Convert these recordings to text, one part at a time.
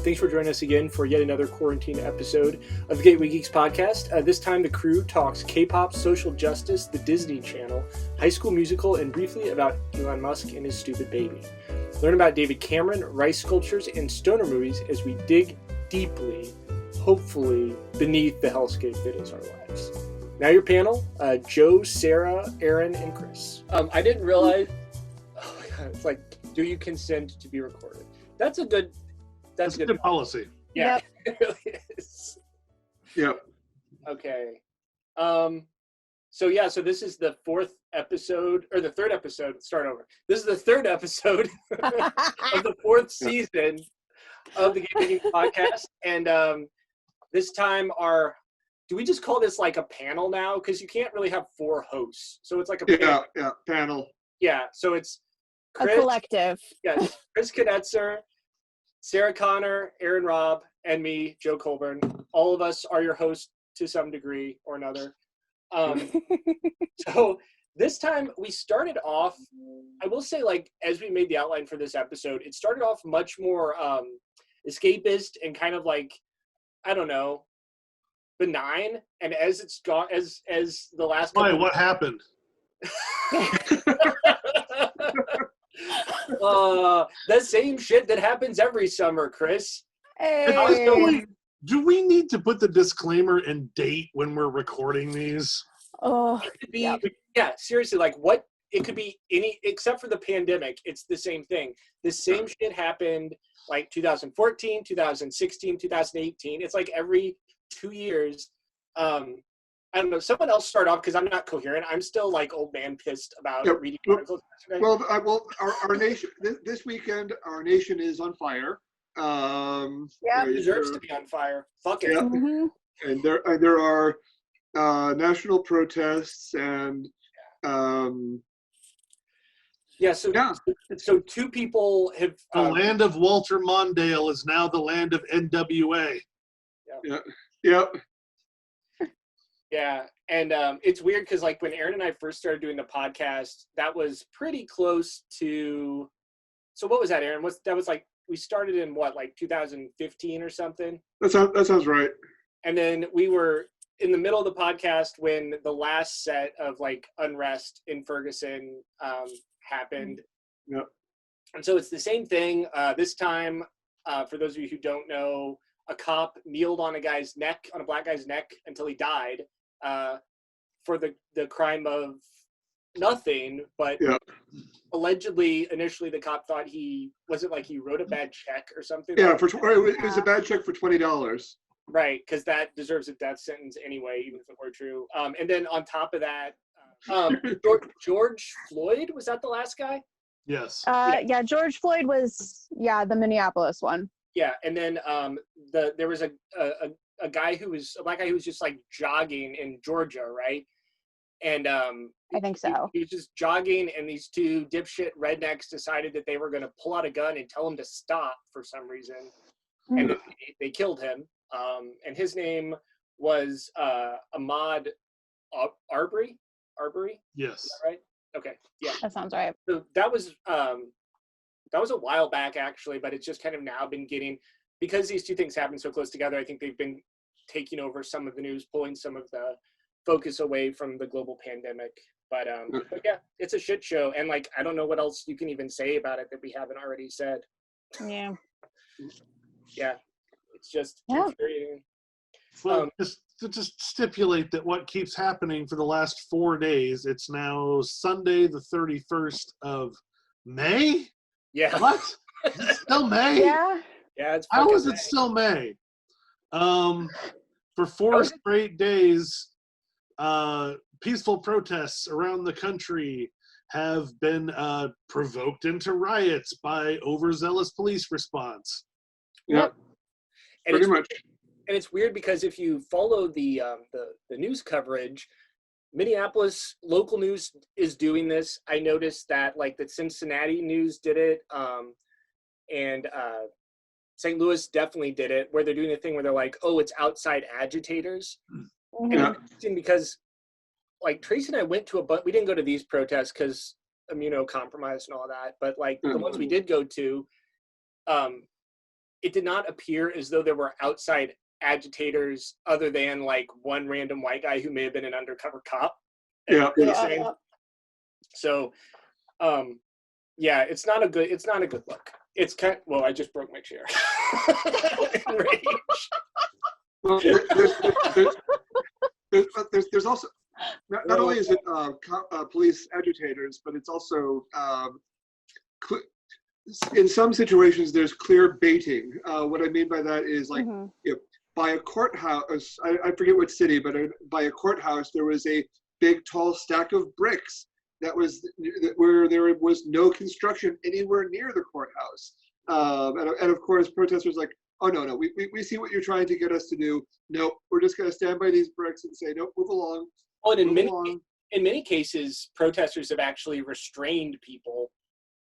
Thanks for joining us again for yet another quarantine episode of the Gateway Geeks Podcast. This time the crew talks K-pop, social justice, the Disney Channel, High School Musical, and briefly about Elon Musk and his stupid baby. Learn about David Cameron, rice sculptures, and stoner movies as we dig deeply, hopefully, beneath the hellscape that is our lives. Now your panel, Joe, Sarah, Aaron, and Chris. I didn't realize, oh my God, it's like, do you consent to be recorded? That's good policy. Yeah, Yep. it really is. Yep. Okay. So this is the fourth episode, or the third episode. Start over. This is the third episode of the fourth season of the Gateway Geeks Podcast, and this time do we just call this like a panel now? Because you can't really have four hosts, so it's like a panel. Panel. Yeah, so it's Chris, a collective. Yes, Chris Knetzer, Sarah Connor, Aaron Robb, and me, Joe Colburn. All of us are your hosts to some degree or another. So this time we started off, I will say, like, as we made the outline for this episode, it started off much more escapist and kind of like, I don't know, benign. And as it's gone, as the last Why? What happened? The same shit that happens every summer, Chris. Hey. Do we need to put the disclaimer and date when we're recording these? Oh, It could be, yep. yeah, seriously, like what? It could be any, except for the pandemic. It's the same thing. The same shit happened like 2014, 2016, 2018. It's like every 2 years. I don't know. Someone else start off because I'm not coherent. I'm still like old man pissed about reading articles yesterday. Well, our nation this weekend, our nation is on fire. Yeah, It deserves to be on fire. Fuck it. Yeah. Mm-hmm. And there are national protests and So two people have. The land of Walter Mondale is now the land of NWA. Yep. Yeah, and it's weird because like when Aaron and I first started doing the podcast, that was pretty close to. So what was that, Aaron? That was like we started in what, like 2015 or something? That sounds right. And then we were in the middle of the podcast when the last set of like unrest in Ferguson happened. Yep. And so it's the same thing. This time, for those of you who don't know, a cop kneeled on a black guy's neck until he died for the crime of nothing. But allegedly, initially, the cop thought he wrote a bad check or something. Yeah, it was a bad check for $20. Right, because that deserves a death sentence anyway, even if it were true. And then on top of that, George Floyd, was that the last guy? Yes. Yeah, George Floyd was, the Minneapolis one. Yeah, and then there was a black guy who was just like jogging in Georgia, right? And I think so. He was just jogging, and these two dipshit rednecks decided that they were going to pull out a gun and tell him to stop for some reason, and they killed him. And his name was Ahmed Aurbery. Yes. Is that right? Okay. Yeah. That sounds right. So that was a while back actually, but it's just kind of now been getting, because these two things happen so close together. I think they've been taking over some of the news, pulling some of the focus away from the global pandemic. But yeah, it's a shit show, and like I don't know what else you can even say about it that we haven't already said. Yeah. Yeah. It's just infuriating. Well, just stipulate that what keeps happening for the last 4 days, it's now Sunday, the 31st of May? Yeah. What? Is it still May? Yeah. Yeah, it's How is May. it still May? For 4 straight days, peaceful protests around the country have been provoked into riots by overzealous police response. Yep. And Pretty much. And it's weird because if you follow the news coverage, Minneapolis local news is doing this. I noticed that like the Cincinnati news did it, and St. Louis definitely did it, where they're doing a thing where they're like, "Oh, it's outside agitators," and it's interesting because like Tracy and I went to we didn't go to these protests because immunocompromised and all that, but like the ones we did go to, it did not appear as though there were outside agitators other than like one random white guy who may have been an undercover cop. Yeah. So, yeah, it's not a good look. It's well, I just broke my chair. In rage. Well, there's also not only is it police agitators, but it's also in some situations there's clear baiting. What I mean by that is like by a courthouse. I forget what city, but by a courthouse there was a big tall stack of bricks where there was no construction anywhere near the courthouse. And of course, protesters like, oh, no, we see what you're trying to get us to do. Nope, we're just going to stand by these bricks and say, nope, move along. Well, in many cases, protesters have actually restrained people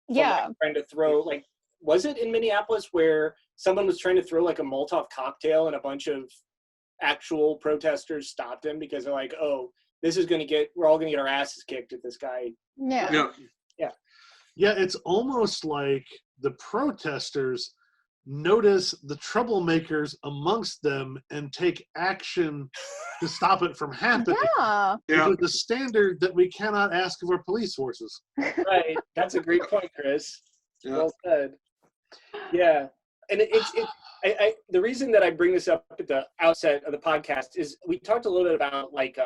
from trying to throw, like, was it in Minneapolis where someone was trying to throw like a Molotov cocktail and a bunch of actual protesters stopped him because they're like, oh, we're all going to get our asses kicked if this guy. Yeah. Yeah, it's almost like the protesters notice the troublemakers amongst them and take action to stop it from happening. Yeah. Because the standard that we cannot ask of our police forces. Right. That's a great point, Chris. Yeah. Well said. Yeah. And the reason that I bring this up at the outset of the podcast is we talked a little bit about like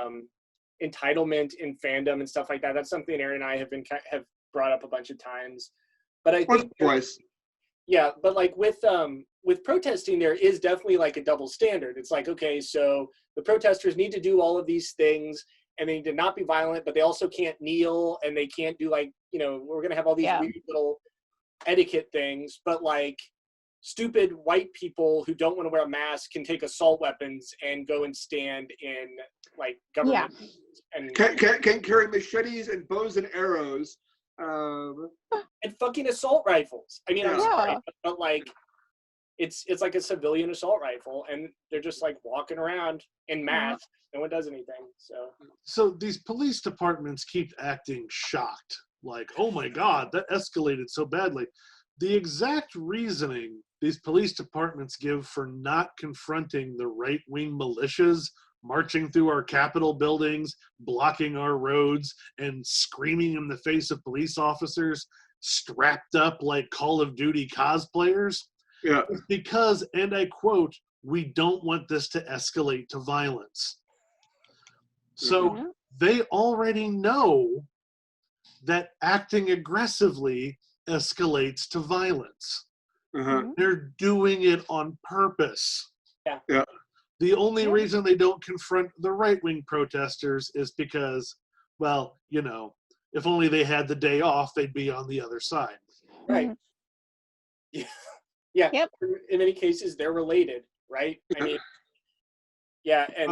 entitlement in fandom and stuff like that. That's something Aaron and I have brought up a bunch of times. But I think twice. Yeah, but like with protesting, there is definitely like a double standard. It's like, okay, so the protesters need to do all of these things and they need to not be violent, but they also can't kneel and they can't do like, we're going to have all these weird little etiquette things, but like stupid white people who don't want to wear a mask can take assault weapons and go and stand in like government and can carry machetes and bows and arrows and fucking assault rifles. I mean, I'm sorry, but like it's like a civilian assault rifle and they're just like walking around in masks. No one does anything. So these police departments keep acting shocked, like, oh my God, that escalated so badly. The exact reasoning these police departments give for not confronting the right-wing militias marching through our Capitol buildings, blocking our roads, and screaming in the face of police officers strapped up like Call of Duty cosplayers. Yeah. It's because, and I quote, we don't want this to escalate to violence. So they already know that acting aggressively escalates to violence. They're doing it on purpose. Yeah. The only reason they don't confront the right-wing protesters is because, well, if only they had the day off, they'd be on the other side. Right. Yeah. Yep. In many cases, they're related, right? I mean, yeah, and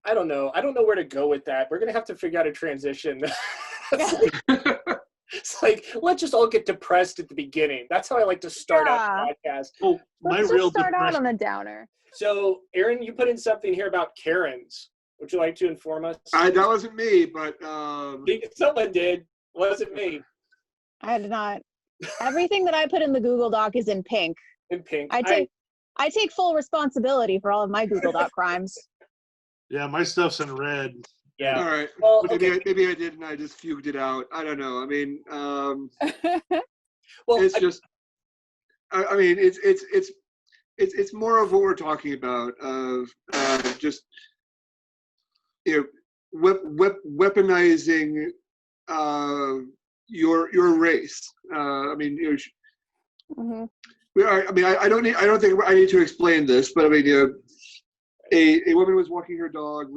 I don't know where to go with that. We're going to have to figure out a transition. It's like, let's just all get depressed at the beginning. That's how I like to start out the podcast. Oh, Let's just start out on a downer. So, Aaron, you put in something here about Karens. Would you like to inform us? That wasn't me, but someone did. Wasn't me. I did not. Everything that I put in the Google Doc is in pink. In pink. I take full responsibility for all of my Google Doc crimes. Yeah, my stuff's in red. Yeah. All right. Well, maybe I did, and I just fugued it out. I don't know. I mean, well, it's just. I mean, it's more of what we're talking about of just weaponizing your race. I mean, I don't think I need to explain this, but I mean, a woman was walking her dog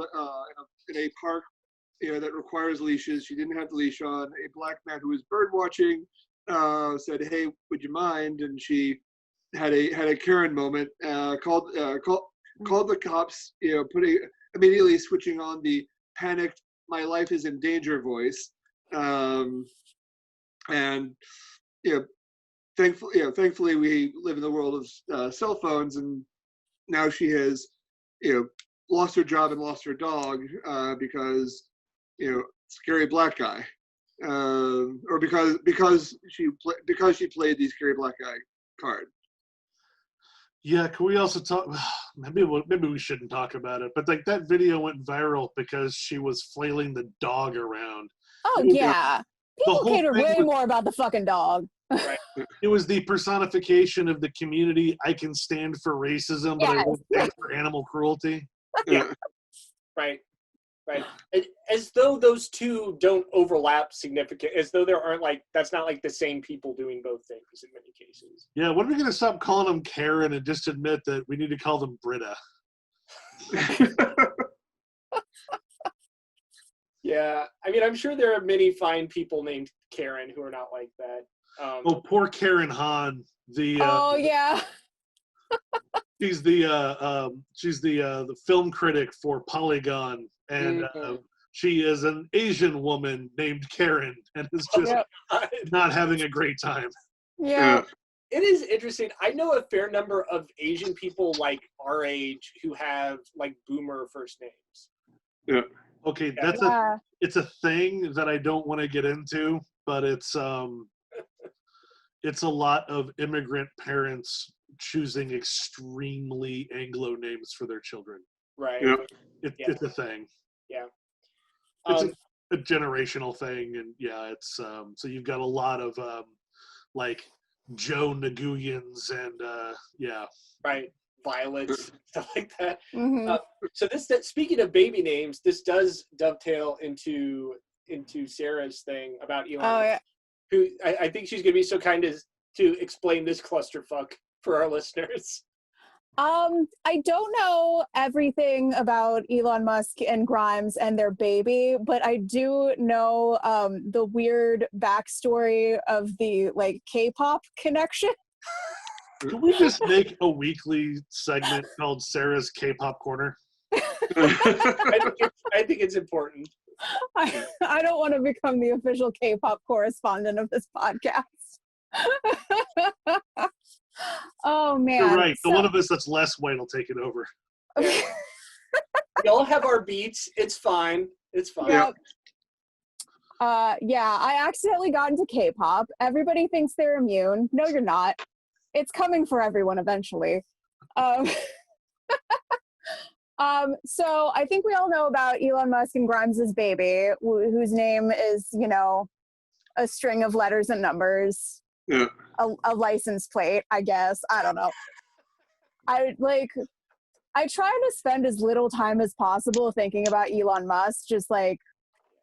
in a park, that requires leashes. She didn't have the leash on. A black man who was bird watching said, "Hey, would you mind?" And she had a Karen moment. Called the cops. Immediately switching on the panicked "My life is in danger" voice. And thankfully we live in the world of cell phones, and now she has lost her job and lost her dog because scary black guy, or because she played the scary black guy card. Yeah, can we also talk? Maybe we shouldn't talk about it, but like that video went viral because she was flailing the dog around. Oh yeah, people cater way more about the fucking dog. Right. It was the personification of the community. I can stand for racism, but I won't stand for animal cruelty. Yeah. Right. As though those two don't overlap significant, as though there aren't that's not like the same people doing both things in many cases. Yeah, when are we going to stop calling them Karen and just admit that we need to call them Britta? Yeah, I mean, I'm sure there are many fine people named Karen who are not like that. Poor Karen Hahn. Yeah. She's the film critic for Polygon, and she is an Asian woman named Karen, and is just not having a great time. Yeah. It is interesting. I know a fair number of Asian people like our age who have like boomer first names. Yeah. Okay, Yeah. it's a thing that I don't want to get into, but it's a lot of immigrant parents choosing extremely Anglo names for their children. Right. Yeah. It's a thing. Yeah. It's a generational thing, and it's so you've got a lot of like Joe Naguyans and right, Violets, stuff like that. Mm-hmm. So speaking of baby names, this does dovetail into Sarah's thing about Elon. Oh yeah. Who I think she's gonna be so kind as to explain this clusterfuck for our listeners. I don't know everything about Elon Musk and Grimes and their baby, but I do know the weird backstory of the like K-pop connection. Can we just make a weekly segment called Sarah's K-pop Corner? I think it's important. I don't want to become the official K-pop correspondent of this podcast. Oh man, you're right. The one of us that's less white will take it over. We all have our beats. It's fine. It's fine. Yep. I accidentally got into K-pop. Everybody thinks they're immune. No, you're not. It's coming for everyone eventually. So I think we all know about Elon Musk and Grimes' baby, whose name is, a string of letters and numbers. Yeah. A license plate, I guess. I don't know. I try to spend as little time as possible thinking about Elon Musk, just like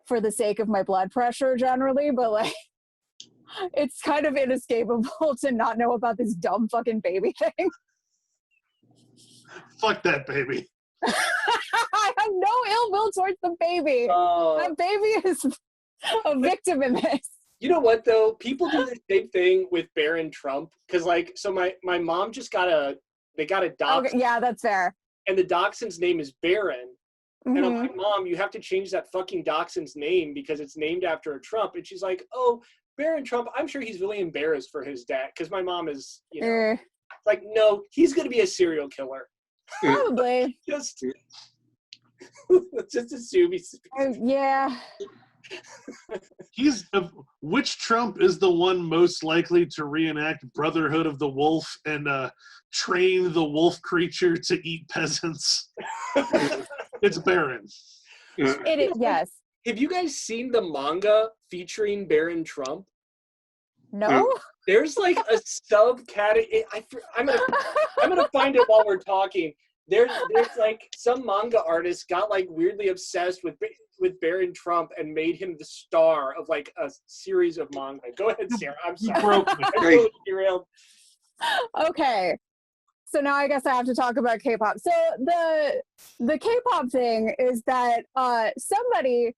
for the sake of my blood pressure generally, but like it's kind of inescapable to not know about this dumb fucking baby thing. Fuck that baby. I have no ill will towards the baby. That baby is a victim in this. You know what though? People do the same thing with Barron Trump because so my mom just got a dachshund. Okay, yeah, that's fair. And the dachshund's name is Barron. Mm-hmm. And I'm like, Mom, you have to change that fucking dachshund's name because it's named after a Trump. And she's like, oh, Barron Trump, I'm sure he's really embarrassed for his dad because my mom is, like, no, he's going to be a serial killer. Probably. Just assume he's. Yeah. Which Trump is the one most likely to reenact Brotherhood of the Wolf and train the wolf creature to eat peasants? It's Barron. It is, yes. Have you guys seen the manga featuring Barron Trump? No. There's like a subcategory. I'm gonna find it while we're talking. There's like some manga artist got like weirdly obsessed with Barron Trump and made him the star of like a series of manga. Go ahead, Sarah. I'm sorry. I totally derailed. Okay. So now I guess I have to talk about K-pop. So the K-pop thing is that somebody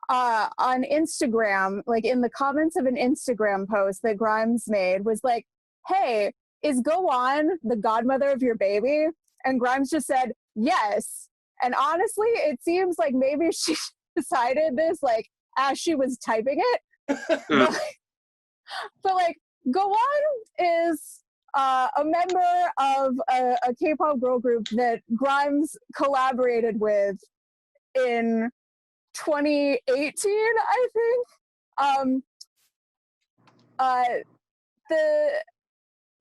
on Instagram, like in the comments of an Instagram post that Grimes made, was like, hey, is Go On the godmother of your baby? And Grimes just said, yes. And honestly, it seems like maybe she decided this like as she was typing it. but like Go On is a member of a K-pop girl group that Grimes collaborated with in 2018, I think.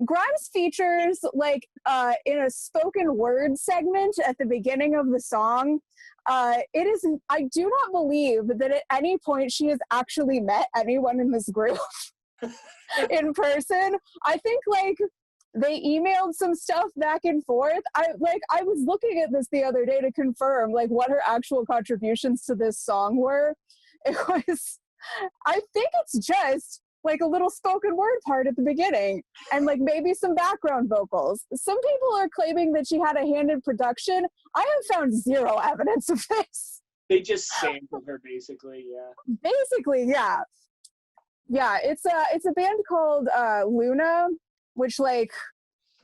Grimes features like in a spoken word segment at the beginning of the song. It is, I do not believe that at any point she has actually met anyone in this group in person. I think like they emailed some stuff back and forth. I was looking at this the other day to confirm like what her actual contributions to this song were. It was, I think it's just like a little spoken word part at the beginning and like maybe some background vocals. Some people are claiming that she had a hand in production. I have found zero evidence of this. They just sampled her basically, yeah. Basically, yeah. Yeah, it's a band called Luna, which like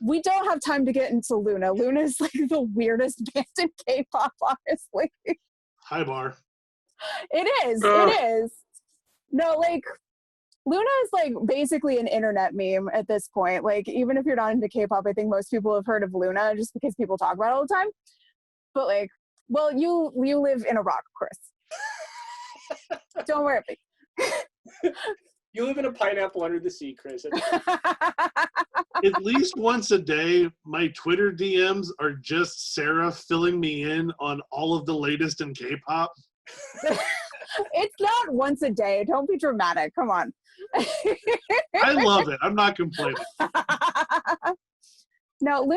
we don't have time to get into Luna. Luna is like the weirdest band in K-pop, honestly. High bar. It is. It is. No, like Luna is like basically an internet meme at this point. Like even if you're not into K-pop, I think most people have heard of Luna just because people talk about it all the time. But like, well, you live in a rock, Chris. Don't worry. You live in a pineapple under the sea, Chris. At least once a day, my Twitter DMs are just Sarah filling me in on all of the latest in K-pop. It's not once a day. Don't be dramatic. Come on. I love it. I'm not complaining. No,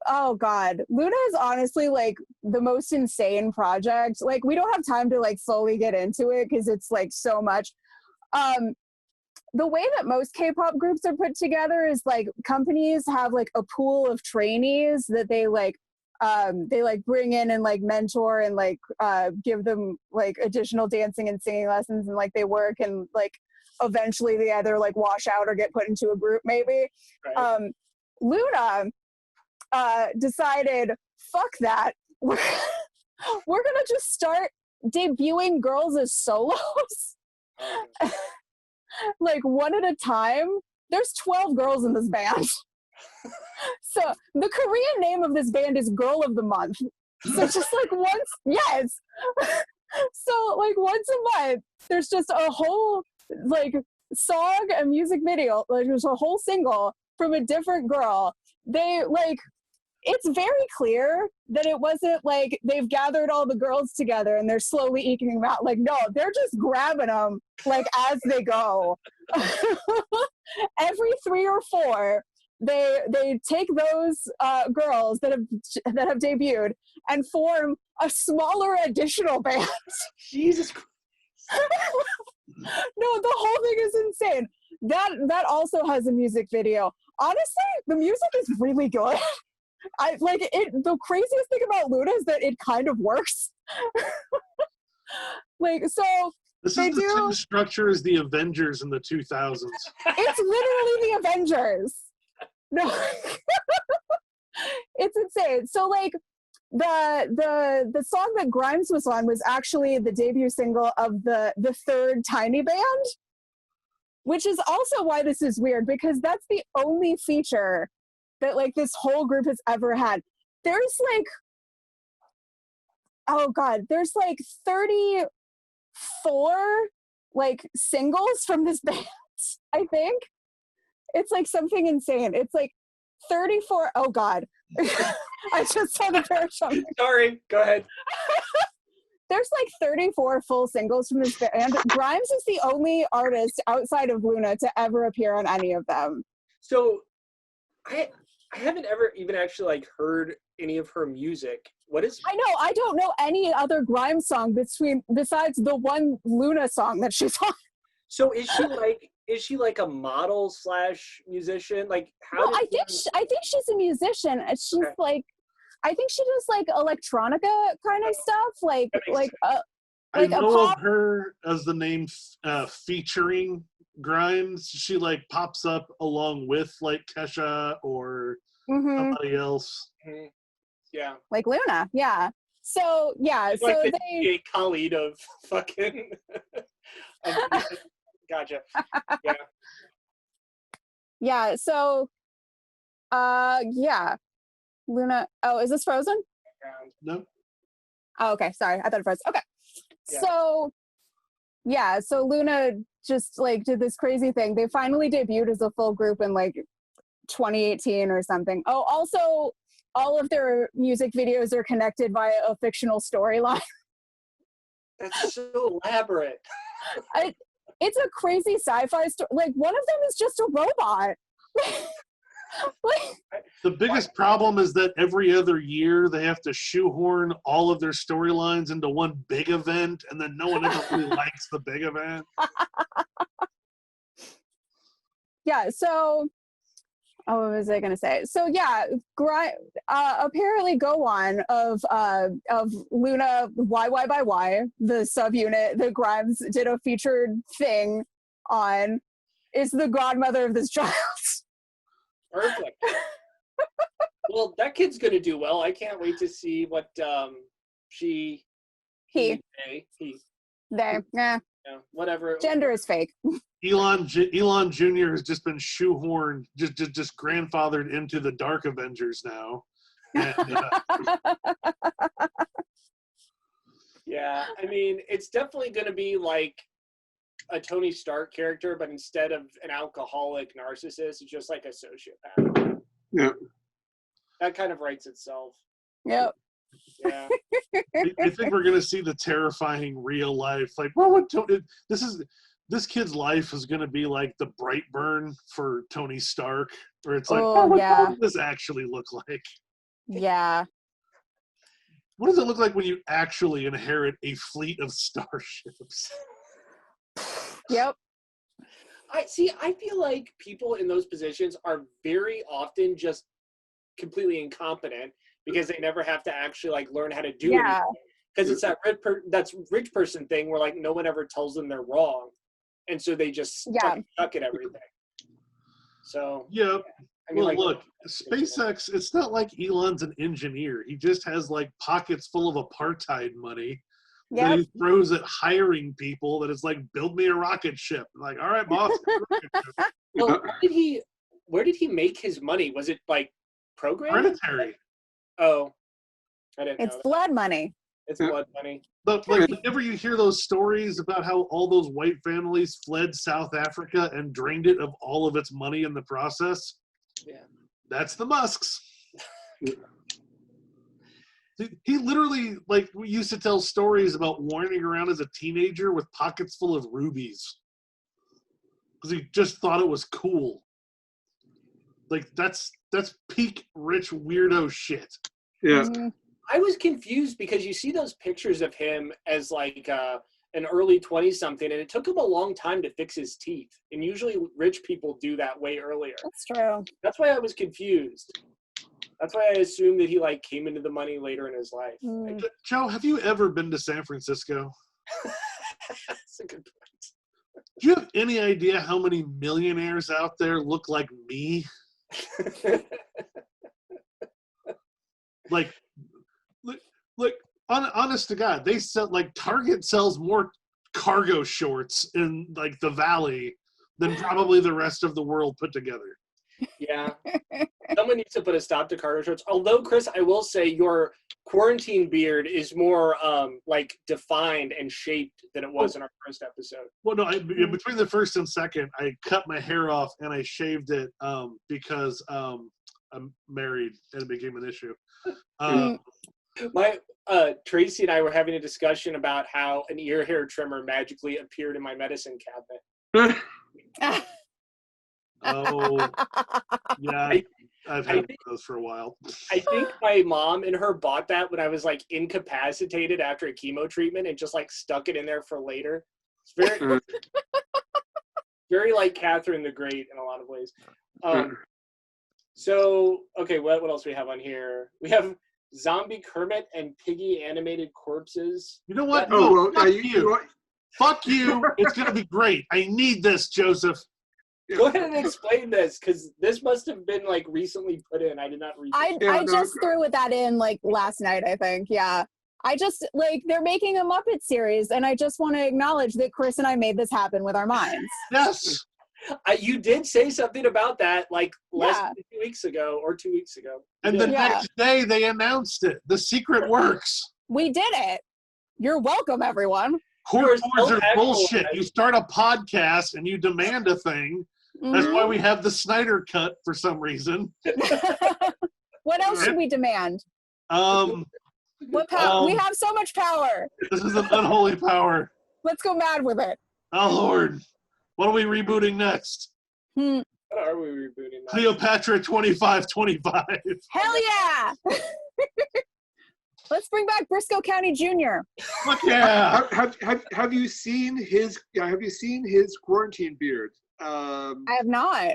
oh God. Luna is honestly like the most insane project. Like we don't have time to like fully get into it because it's like so much. The way that most K-pop groups are put together is like companies have like a pool of trainees that they bring in and like mentor and like give them like additional dancing and singing lessons and like they work and like eventually they either like wash out or get put into a group maybe. Right. Luna decided, fuck that. We're gonna just start debuting girls as solos. Like one at a time. There's 12 girls in this band. So the Korean name of this band is Girl of the Month. So just like once, yes. So like once a month, there's just a whole like song and music video. Like there's a whole single from a different girl. They like, it's very clear that it wasn't like they've gathered all the girls together and they're slowly eking them out. Like, no, they're just grabbing them like as they go. Every 3 or 4, they take those girls that have debuted and form a smaller additional band. Jesus Christ. No, the whole thing is insane. That also has a music video. Honestly, the music is really good. I like it. The craziest thing about Luna is that it kind of works. Like, so this is the same structure as the Avengers in the 2000s. It's literally the Avengers. No, it's insane. So like the song that Grimes was on was actually the debut single of the third Tiny Band, which is also why this is weird because that's the only feature that like this whole group has ever had. There's like, oh God, there's like 34 like singles from this band, I think. It's like something insane. It's like 34, oh God. I just saw the pair of Sorry, go ahead. There's like 34 full singles from this band. Grimes is the only artist outside of Luna to ever appear on any of them. So I haven't ever even actually like heard any of her music. What is? I know. I don't know any other Grimes song besides the one Luna song that she's on. So is she like a model / musician? Like how? Well, I think she's a musician. She's okay. Like, I think she does like electronica kind of stuff. I know of her as the name featuring Grimes. She like pops up along with like Kesha or somebody else. Mm-hmm. Yeah. Like Luna. Yeah. So yeah. It's so like they Khalid of fucking. Gotcha. Yeah. Yeah. So. Yeah. Luna. Oh, is this frozen? No. Oh, okay. Sorry, I thought it froze. Okay. Yeah. So. Yeah. So Luna just like did this crazy thing. They finally debuted as a full group in like 2018 or something. Oh, also, all of their music videos are connected via a fictional storyline. That's so elaborate. It's a crazy sci-fi story. Like, one of them is just a robot. The biggest problem is that every other year they have to shoehorn all of their storylines into one big event, and then no one ever really likes the big event. Yeah, so what was I going to say? So yeah, apparently Go On of Luna YY by Y, the subunit that Grimes did a featured thing on, is the godmother of this child. Perfect. Well, that kid's going to do well. I can't wait to see what They, yeah, whatever. gender is fake. Elon Jr. has just been shoehorned, just grandfathered into the Dark Avengers now. And, Yeah, I mean, it's definitely going to be like a Tony Stark character, but instead of an alcoholic narcissist, it's just like a sociopath. Yeah. That kind of writes itself. Yep. Yeah. I think we're going to see the terrifying real life. Like, what would this kid's life is going to be like the Brightburn for Tony Stark, where it's like, what does this actually look like? Yeah. What does it look like when you actually inherit a fleet of starships? Yep. I feel like people in those positions are very often just completely incompetent because they never have to actually like learn how to do anything. Because it's that rich person thing where like no one ever tells them they're wrong, and so they just suck at everything. So yeah. I mean, well, like, look, SpaceX, it's not like Elon's an engineer. He just has like pockets full of apartheid money that he throws at hiring people that is like, build me a rocket ship. Like, all right, boss. Well, where did he make his money? Was it like programming? Hereditary. Oh, I didn't know. It's blood money. It's blood money. But like, whenever you hear those stories about how all those white families fled South Africa and drained it of all of its money in the process, yeah, that's the Musks. He literally, like, we used to tell stories about wandering around as a teenager with pockets full of rubies because he just thought it was cool. Like, that's peak rich weirdo shit. Yeah. I was confused because you see those pictures of him as like an early 20-something, and it took him a long time to fix his teeth. And usually rich people do that way earlier. That's true. That's why I was confused. That's why I assumed that he like came into the money later in his life. Like, Joe, have you ever been to San Francisco? that's a good point. Do you have any idea how many millionaires out there look like me? Like, honest to God, they sell, like, Target sells more cargo shorts in like the Valley than probably the rest of the world put together. Yeah. Someone needs to put a stop to cargo shorts. Although, Chris, I will say your quarantine beard is more like defined and shaped than it was in our first episode. Well, no, between the first and second, I cut my hair off and I shaved it because I'm married and it became an issue. My Tracy and I were having a discussion about how an ear hair trimmer magically appeared in my medicine cabinet. Oh, yeah, I've had those for a while. I think my mom and her bought that when I was like incapacitated after a chemo treatment and just like stuck it in there for later. It's very, very like Catherine the Great in a lot of ways. So, okay, what else do we have on here? We have Zombie Kermit and Piggy animated corpses. You know what? Fuck you. It's going to be great. I need this, Joseph. Go ahead and explain this, because this must have been like recently put in. I did not read it. I just threw that in like last night, I think. Yeah. I just like, they're making a Muppet series, and I just want to acknowledge that Chris and I made this happen with our minds. Yes. You did say something about that like less than 2 weeks ago or 2 weeks ago. And the next day they announced it. The secret works. We did it. You're welcome, everyone. Court orders are bullshit. You start a podcast and you demand a thing, That's why we have the Snyder Cut for some reason. What else should we demand? What power? We have so much power. This is an unholy power. Let's go mad with it. Oh, Lord. What are we rebooting next? What are we rebooting next? Cleopatra 2525. Hell yeah! Let's bring back Briscoe County Jr. Fuck yeah! Have you seen his quarantine beard? I have not.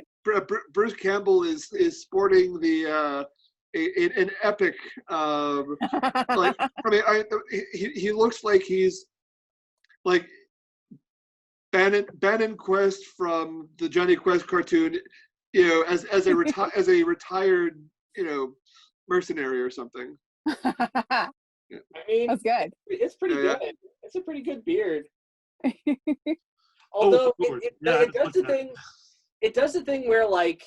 Bruce Campbell is sporting the an epic like. I mean, he looks like he's like Bannon Quest from the Johnny Quest cartoon, as a retired mercenary or something. I mean, that's good. It's pretty good. It's a pretty good beard. Although it does the thing. It does the thing where like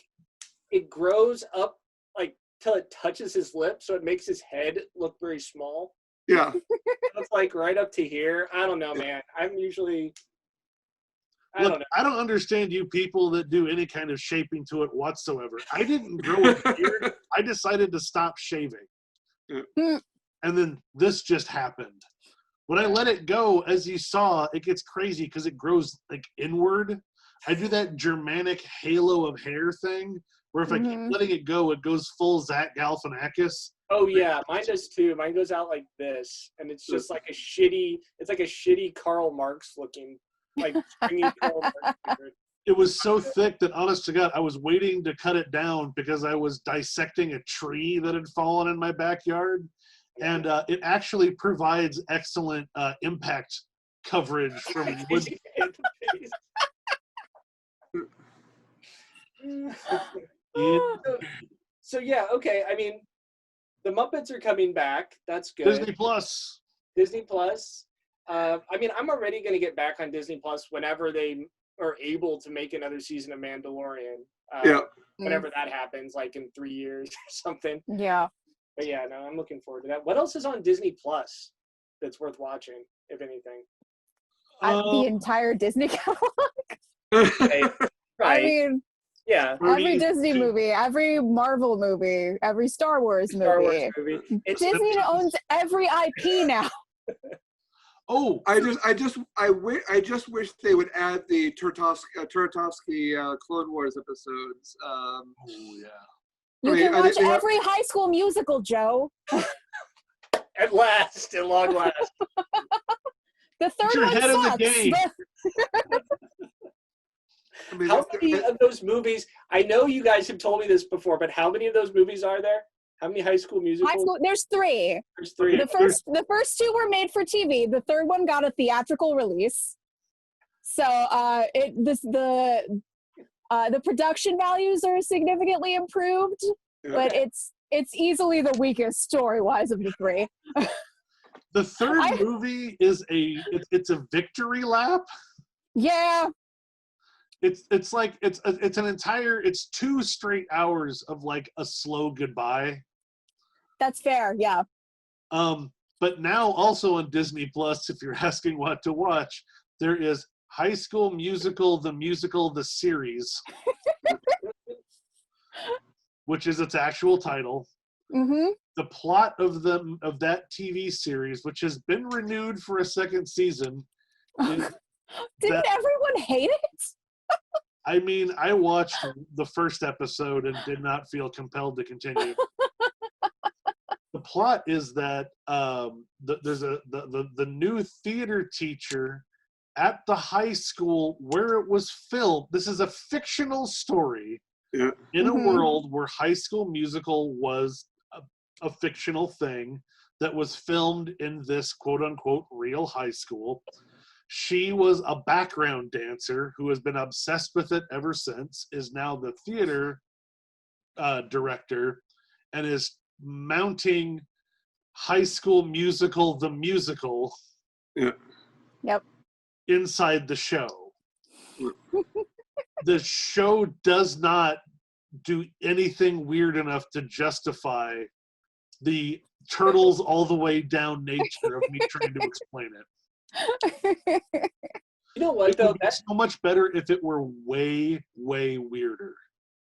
it grows up like till it touches his lip, so it makes his head look very small. Yeah. It's like right up to here. I don't know, man. I'm usually. I don't know. I don't understand you people that do any kind of shaping to it whatsoever. I didn't grow a beard. I decided to stop shaving. Yeah. And then this just happened. When I let it go, as you saw, it gets crazy because it grows like inward. I do that Germanic halo of hair thing where if I keep letting it go, it goes full Zach Galifianakis. Oh yeah, mine does too. Mine goes out like this, and it's just like a shitty Karl Marx looking, like stringy Karl Marx beard. It was so thick that, honest to God, I was waiting to cut it down because I was dissecting a tree that had fallen in my backyard. And it actually provides excellent impact coverage from wood. So yeah, okay. I mean, the Muppets are coming back. That's good. Disney Plus. I mean, I'm already going to get back on Disney Plus whenever they are able to make another season of Mandalorian. Whenever that happens, like in 3 years or something. Yeah. But yeah, no, I'm looking forward to that. What else is on Disney Plus that's worth watching, if anything? The entire Disney catalog. Right. I mean, yeah. Every Disney movie, every Marvel movie, every Star Wars movie. Disney owns every IP now. Oh, I just wish they would add the Turtovsky Clone Wars episodes. Oh yeah. You can watch every High School Musical, Joe. At long last. The third You're one ahead sucks. of the game. How many of those movies? I know you guys have told me this before, but how many of those movies are there? How many High School Musicals? There's three. There's three. The first two were made for TV. The third one got a theatrical release. So the production values are significantly improved, but it's easily the weakest story-wise of the three. The third movie is it's a victory lap. Yeah. It's 2 straight hours of like a slow goodbye. That's fair, yeah. But now also on Disney Plus, if you're asking what to watch, there is High School Musical, the series, which is its actual title. Mm-hmm. The plot of that TV series, which has been renewed for a second season. Didn't everyone hate it? I mean, I watched the first episode and did not feel compelled to continue. The plot is that there's the new theater teacher at the high school where it was filmed. This is a fictional story in a world where High School Musical was a fictional thing that was filmed in this quote-unquote real high school. She was a background dancer who has been obsessed with it ever since, is now the theater director, and is mounting High School Musical, the musical inside the show. The show does not do anything weird enough to justify the turtles all the way down nature of me trying to explain it. You know what, It though? would be so much better if it were way, way weirder.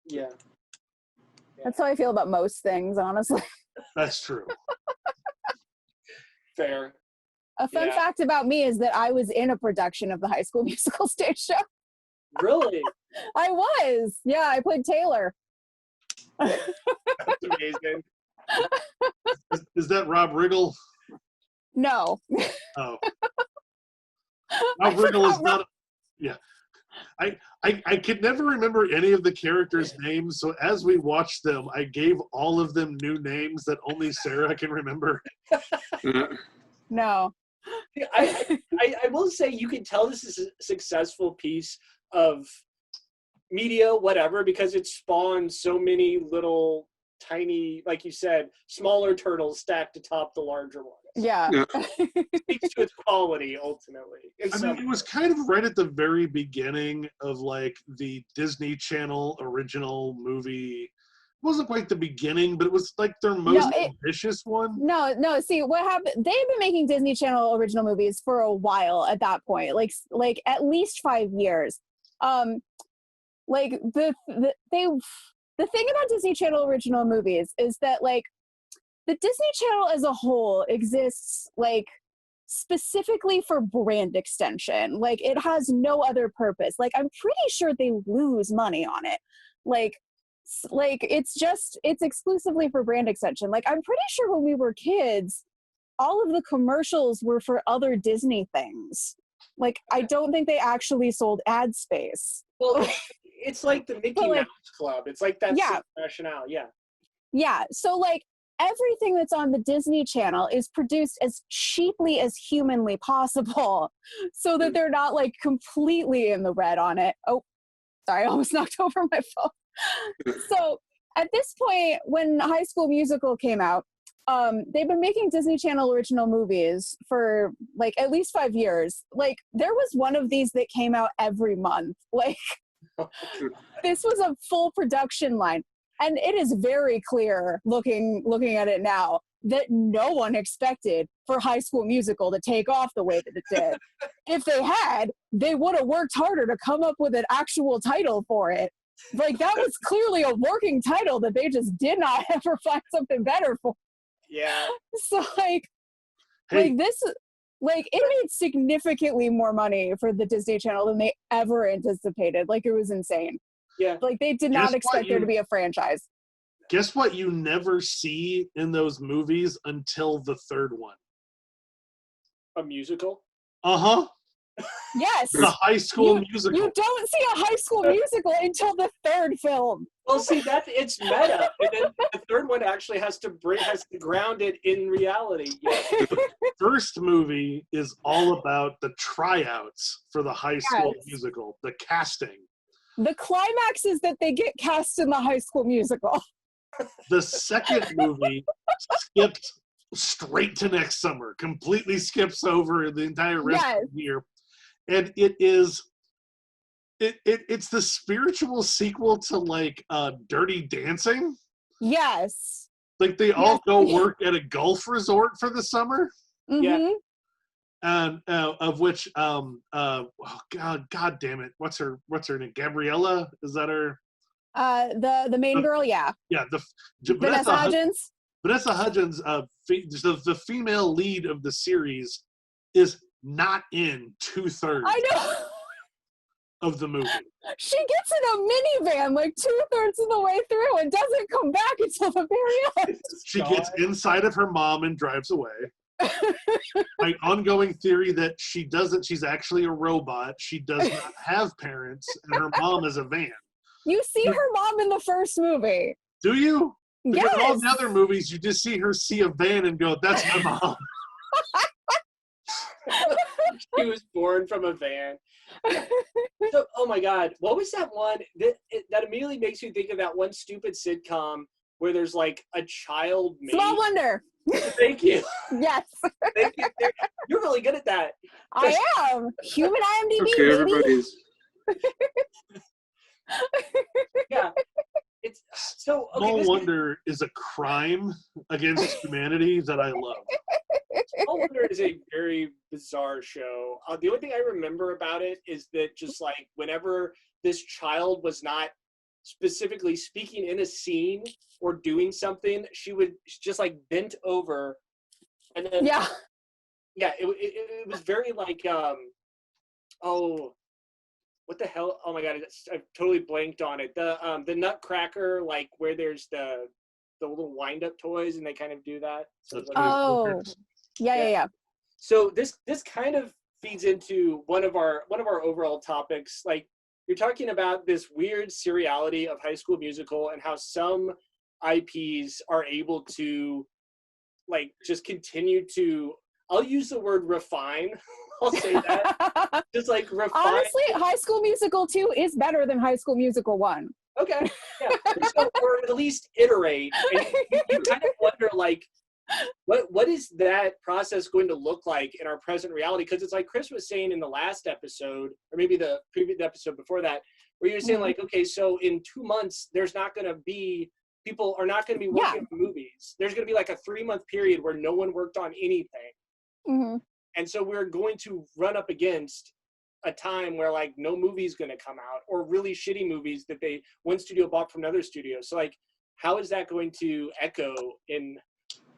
Yeah. That's how I feel about most things, honestly. That's true. Fair. A fun fact about me is that I was in a production of the High School Musical stage show. Really? I was. Yeah, I played Taylor. That's amazing. Is that Rob Riggle? No. Oh. Rob Riggle is not. Yeah. I could never remember any of the characters' names, so as we watched them, I gave all of them new names that only Sarah can remember. No. I will say you can tell this is a successful piece of media, whatever, because it spawned so many little tiny, like you said, smaller turtles stacked atop the larger ones. Yeah. It speaks to its quality ultimately. I mean, it was kind of right at the very beginning of like the Disney Channel original movie. It wasn't quite the beginning, but it was like their most ambitious one. No. See, what happened? They've been making Disney Channel original movies for a while at that point, like at least 5 years. Like the thing about Disney Channel original movies is that like the Disney Channel as a whole exists like specifically for brand extension. Like it has no other purpose. Like I'm pretty sure they lose money on it. Like it's exclusively for brand extension. Like I'm pretty sure when we were kids, all of the commercials were for other Disney things. Like I don't think they actually sold ad space. Well, it's like the Mickey Mouse Club. It's like that rationale. Yeah. Yeah. So like everything that's on the Disney Channel is produced as cheaply as humanly possible so that they're not like completely in the red on it. Oh, sorry, I almost knocked over my phone. So at this point, when High School Musical came out, they've been making Disney Channel original movies for like at least 5 years. Like there was one of these that came out every month. Like this was a full production line. And it is very clear looking at it now that no one expected for High School Musical to take off the way that it did. If they had, they would have worked harder to come up with an actual title for it. Like that was clearly a working title that they just did not ever find something better for. Yeah. So like this, like it made significantly more money for the Disney Channel than they ever anticipated. Like it was insane. Yeah. Like they did not expect there to be a franchise. Guess what you never see in those movies until the third one? A musical? Uh-huh. Yes. The High School Musical. You don't see a High School Musical until the third film. Well, see, it's meta. And then the third one actually has to ground it in reality. Yeah. The first movie is all about the tryouts for the High School Musical, the casting. The climax is that they get cast in the High School Musical. The second movie skipped straight to next summer, completely skips over the entire rest of the year. And it's the spiritual sequel to like Dirty Dancing. Yes. Like they all go work at a golf resort for the summer. Mm-hmm. Yeah. And of which oh god damn it, what's her name? Gabriella, is that her? The main girl, yeah. Yeah, Vanessa Hudgens. Vanessa Hudgens, the female lead of the series, is not in 2/3. I know. Of the movie. She gets in a minivan like 2/3 of the way through and doesn't come back until the very end. She gets inside of her mom and drives away. My ongoing theory that she's actually a robot. She does not have parents, and her mom is a van. You see her mom in the first movie. Do you? Because yes. in all the other movies, you just see a van and go, "That's my mom." She was born from a van. So, oh my God, what was that one that immediately makes you think of that one stupid sitcom where there's like a child maid? Small Wonder. Thank you. Yes. Thank you. You're really good at that. I am. Human IMDb, okay, baby. everybody's. Yeah. It's so okay. Small Wonder is a crime against humanity that I love. Tall Wonder is a very bizarre show. The only thing I remember about it is that just like whenever this child was not specifically speaking in a scene or doing something, she would just like bent over, and then it was very like what the hell? Oh my god, I've totally blanked on it. The Nutcracker, like where there's the little wind-up toys, and they kind of do that. So Yeah. So this kind of feeds into one of our overall topics. Like you're talking about this weird seriality of High School Musical and how some IPs are able to like just continue to. I'll use the word refine. I'll say that. Just like refine. Honestly, High School Musical 2 is better than High School Musical 1. Okay, yeah. So, or at least iterate. And you kind of wonder, like, what is that process going to look like in our present reality? Because it's like Chris was saying in the last episode, or maybe the previous episode before that, where you're saying, like, okay, so in 2 months, people are not going to be working on movies. There's going to be like a 3-month period where no one worked on anything. Mm-hmm. And so we're going to run up against a time where like no movie's going to come out, or really shitty movies that one studio bought from another studio. So like, how is that going to echo in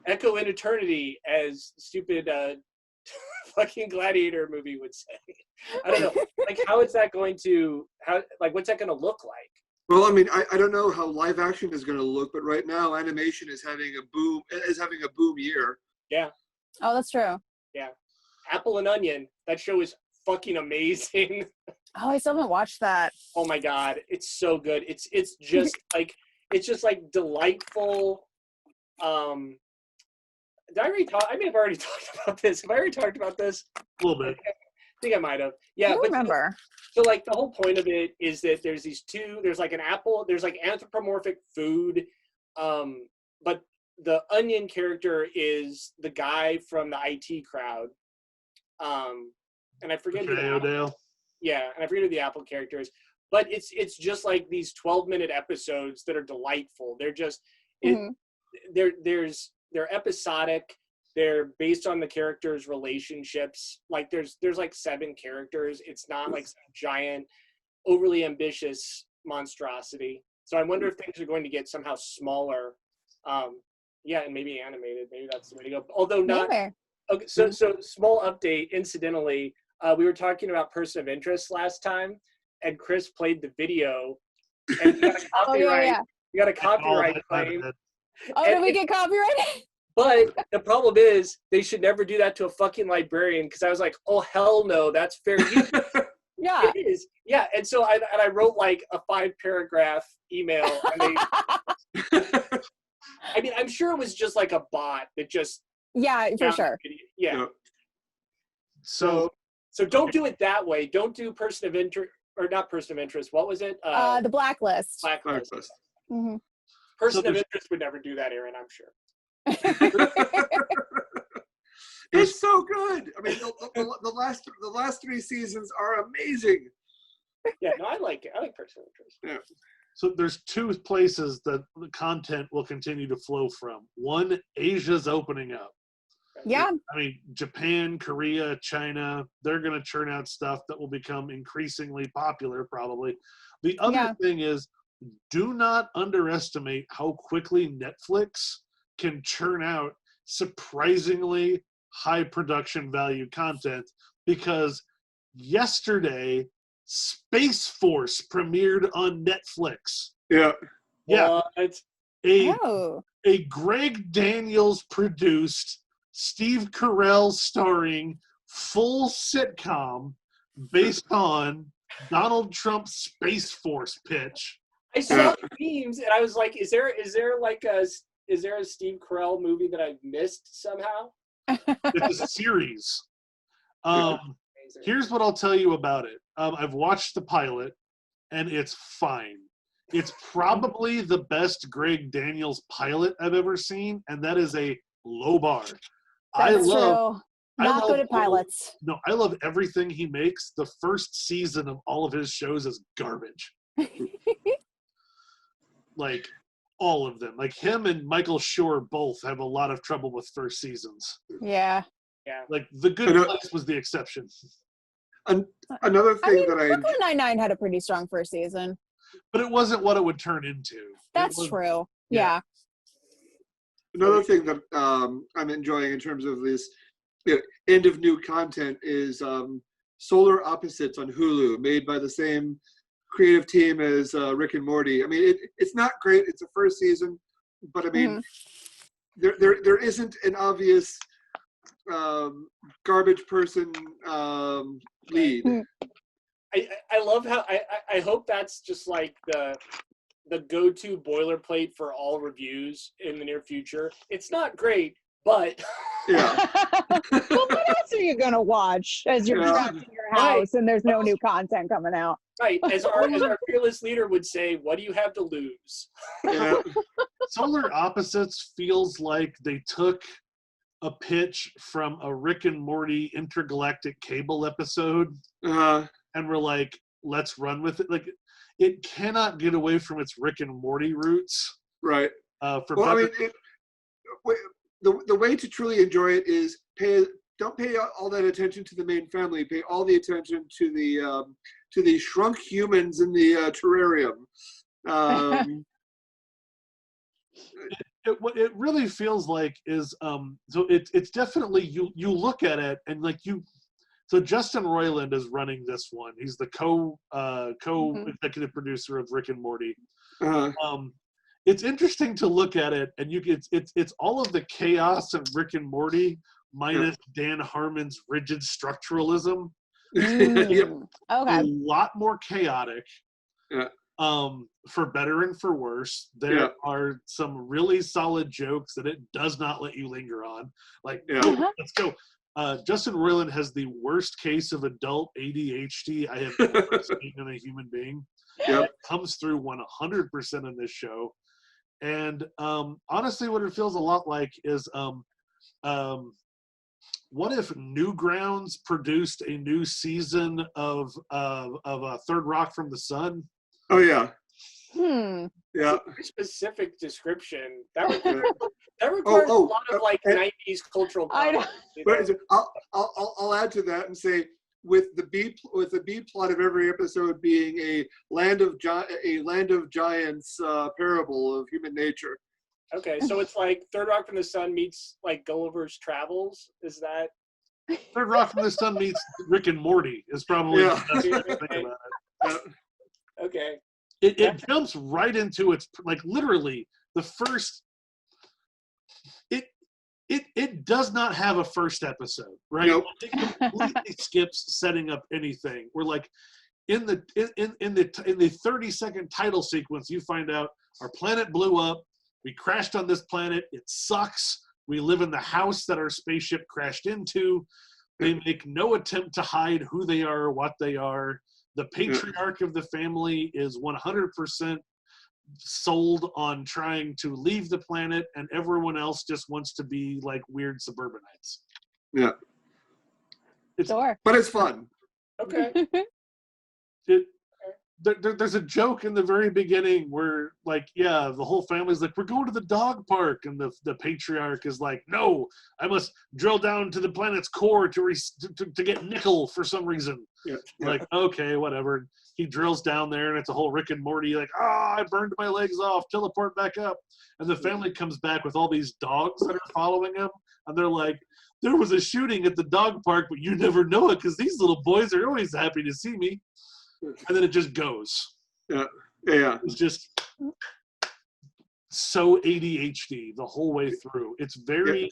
eternity, as stupid fucking Gladiator movie would say? I don't know. Like, how is that going to, what's that going to look like? Well, I mean, I don't know how live action is going to look, but right now animation is having a boom year. Yeah. Oh, that's true. Yeah. Apple and Onion, that show is fucking amazing. Oh, I still haven't watched that. Oh my god, it's so good. It's just like delightful. Did I already talk? I may have already talked about this. Have I already talked about this? A little bit. I think I might have. Yeah, I don't remember. So like the whole point of it is that there's like an apple, there's like anthropomorphic food, but the Onion character is the guy from the IT crowd. And I forget who the Apple character is, but it's just like these 12-minute episodes that are delightful. They're just they're episodic. They're based on the characters' relationships. Like there's like 7 characters. It's not like some giant, overly ambitious monstrosity. So I wonder if things are going to get somehow smaller. And maybe animated. Maybe that's the way to go. Although not. Maybe. Okay, so small update. Incidentally, we were talking about Person of Interest last time, and Chris played the video, and you got a copyright. You got a copyright claim. Did we get copyrighted? But the problem is, they should never do that to a fucking librarian. Because I was like, oh hell no, that's fair use. Yeah, it is. Yeah, and so I wrote like a 5-paragraph email, and they. I mean, I'm sure it was just like a bot that just. Yeah, for sure. Yeah. So don't do it that way. Don't do Person of Interest, or not Person of Interest. What was it? The Blacklist. Blacklist. Mm-hmm. Person of Interest would never do that, Aaron, I'm sure. It's so good. I mean, the last 3 seasons are amazing. Yeah, no, I like it. I like Person of Interest. Yeah. So there's 2 places that the content will continue to flow from. One, Asia's opening up. Yeah. I mean, Japan, Korea, China, they're going to churn out stuff that will become increasingly popular, probably. The other thing is, do not underestimate how quickly Netflix can churn out surprisingly high production value content, because yesterday, Space Force premiered on Netflix. Yeah. Yeah. What? A Greg Daniels produced, Steve Carell starring full sitcom based on Donald Trump's Space Force pitch. I saw the memes and I was like, is there a Steve Carell movie that I've missed somehow? It's a series. Here's what I'll tell you about it. I've watched the pilot, and it's fine. It's probably the best Greg Daniels pilot I've ever seen, and that is a low bar. That's true. Not good at pilots. No, I love everything he makes. The first season of all of his shows is garbage. Like, all of them. Like, him and Michael Schur both have a lot of trouble with first seasons. Yeah. Yeah. Like The Good Place was the exception. Another thing that Brooklyn Nine-Nine had a pretty strong first season. But it wasn't what it would turn into. That's true. Yeah. Another thing that I'm enjoying in terms of this end of new content is Solar Opposites on Hulu, made by the same creative team as Rick and Morty. I mean, it's not great. It's the first season, but I mean, there isn't an obvious garbage person lead. I love how I hope that's just like the go-to boilerplate for all reviews in the near future. It's not great, but yeah. Well, what else are you gonna watch as you're trapped in your house and there's no new content coming out? Right, as our fearless leader would say, what do you have to lose? Yeah. Solar Opposites feels like they took a pitch from a Rick and Morty intergalactic cable episode and were like, let's run with it. Like, it cannot get away from its Rick and Morty roots. Right. The way to truly enjoy it is don't pay all that attention to the main family. Pay all the attention to the shrunk humans in the terrarium. What it really feels like is so it's definitely you look at it and like so Justin Roiland is running this one. He's the co-executive producer of Rick and Morty. It's interesting to look at it, and it's all of the chaos of Rick and Morty minus Dan Harmon's rigid structuralism. Okay. A lot more chaotic. Yeah. For better and for worse. There are some really solid jokes that it does not let you linger on. Like, let's go. Justin Roiland has the worst case of adult ADHD I have ever seen in a human being. It comes through 100% in this show. And honestly, what it feels a lot like is what if Newgrounds produced a new season of Third Rock from the Sun? Oh, yeah. Yeah. That's a very specific description. That requires a lot of like 90s cultural content. But I'll add to that and say with the B plot of every episode being a land of giants parable of human nature. Okay, so it's like Third Rock from the Sun meets like Gulliver's Travels. Is that Third Rock from the Sun meets Rick and Morty? Is probably the best way to think about it. Okay. It jumps right into its, like, literally the first. It does not have a first episode, right? Nope. It completely skips setting up anything. We're like in the 30-second title sequence, you find out our planet blew up. We crashed on this planet. It sucks. We live in the house that our spaceship crashed into. They make no attempt to hide who they are or what they are. The patriarch of the family is 100% sold on trying to leave the planet, and everyone else just wants to be like weird suburbanites. Yeah. But it's fun. Okay. There's a joke in the very beginning where, like, the whole family's like, we're going to the dog park, and the patriarch is like, no, I must drill down to the planet's core to get nickel for some reason. Like, okay, whatever. He drills down there, and it's a whole Rick and Morty, like, I burned my legs off, teleport back up. And the family comes back with all these dogs that are following him, and they're like, there was a shooting at the dog park, but you never know it because these little boys are always happy to see me. And then it just goes. Yeah. It's just so ADHD the whole way through. It's very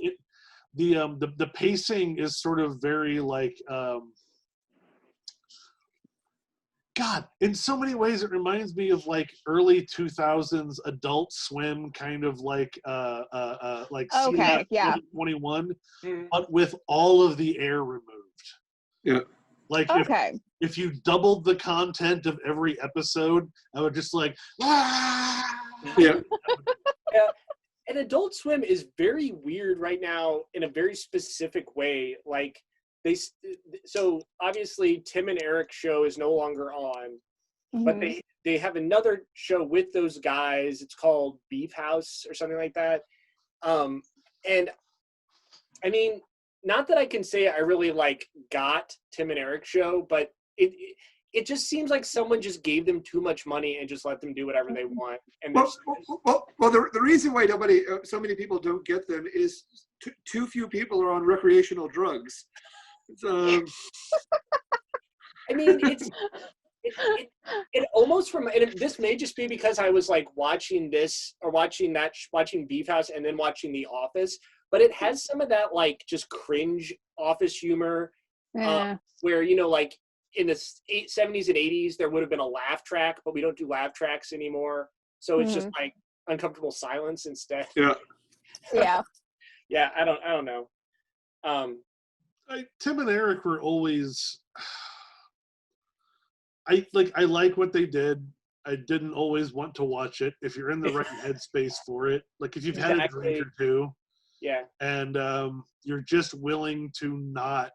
the pacing is sort of very like God, in so many ways it reminds me of like early 2000s Adult Swim kind of like okay, 21, but with all of the air removed. Yeah. Like if you doubled the content of every episode, I would just like, Yeah. And Adult Swim is very weird right now in a very specific way. Like so obviously Tim and Eric's show is no longer on, but they have another show with those guys. It's called Beef House or something like that. And I mean, not that I can say I really like got Tim and Eric's show, but it just seems like someone just gave them too much money and just let them do whatever they want. And the reason why so many people don't get them is too few people are on recreational drugs. I mean, it almost this may just be because I was like watching this or watching Beef House and then watching The Office, but it has some of that like just cringe Office humor, where, you know, like in the 70s and 80s, there would have been a laugh track, but we don't do laugh tracks anymore. So it's just like uncomfortable silence instead. Yeah. Yeah. Yeah. I don't know. Tim and Eric were always, I like what they did. I didn't always want to watch it. If you're in the right headspace for it, like if you've had a drink or two, and you're just willing to not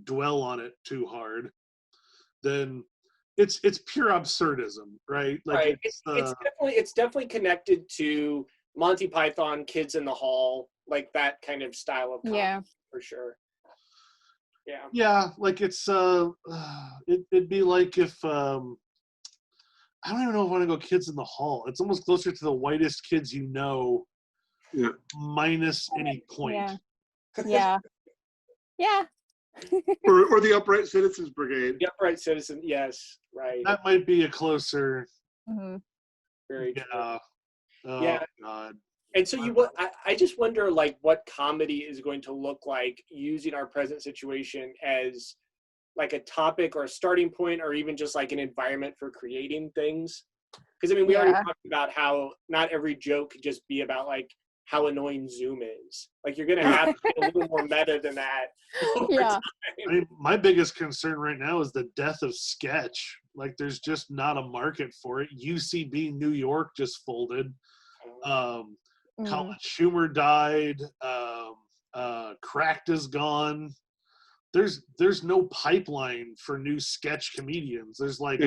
dwell on it too hard, then it's pure absurdism, right? Like right. It's definitely connected to Monty Python, Kids in the Hall, like that kind of style of comedy, for sure. Yeah. Yeah, like it's it'd be like if I don't even know if I want to go Kids in the Hall. It's almost closer to the Whitest Kids You Know, minus any point. Yeah. Yeah. or the Upright Citizens Brigade. The Upright Citizen, yes, right. That might be a closer. Very true. Oh, God. And so I just wonder, like, what comedy is going to look like using our present situation as like a topic or a starting point, or even just like an environment for creating things. Because I mean, we already talked about how not every joke could just be about like how annoying Zoom is. Like, you're gonna have to get a little more meta than that. I mean, my biggest concern right now is the death of sketch. Like, there's just not a market for it. UCB New York just folded. Colin Schumer died. Cracked is gone. There's no pipeline for new sketch comedians. There's like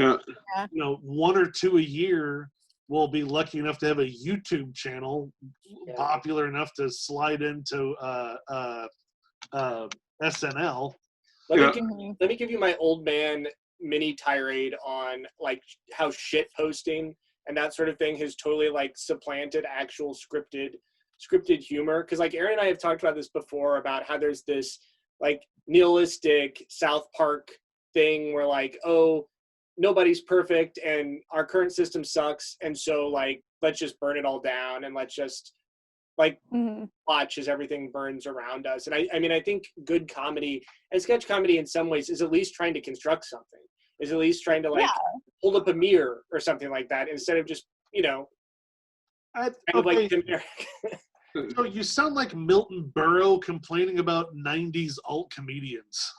one or two a year. We'll be lucky enough to have a YouTube channel popular enough to slide into SNL. Let me give you my old man mini tirade on like how shit posting and that sort of thing has totally like supplanted actual scripted humor. Because like Aaron and I have talked about this before about how there's this like nihilistic South Park thing where like, oh, nobody's perfect and our current system sucks, and so like let's just burn it all down and let's just like watch as everything burns around us. And I mean, I think good comedy and sketch comedy in some ways is at least trying to construct something, is at least trying to like hold up a mirror or something like that, instead of just, you know, like so you sound like Milton Berle complaining about 90s alt comedians.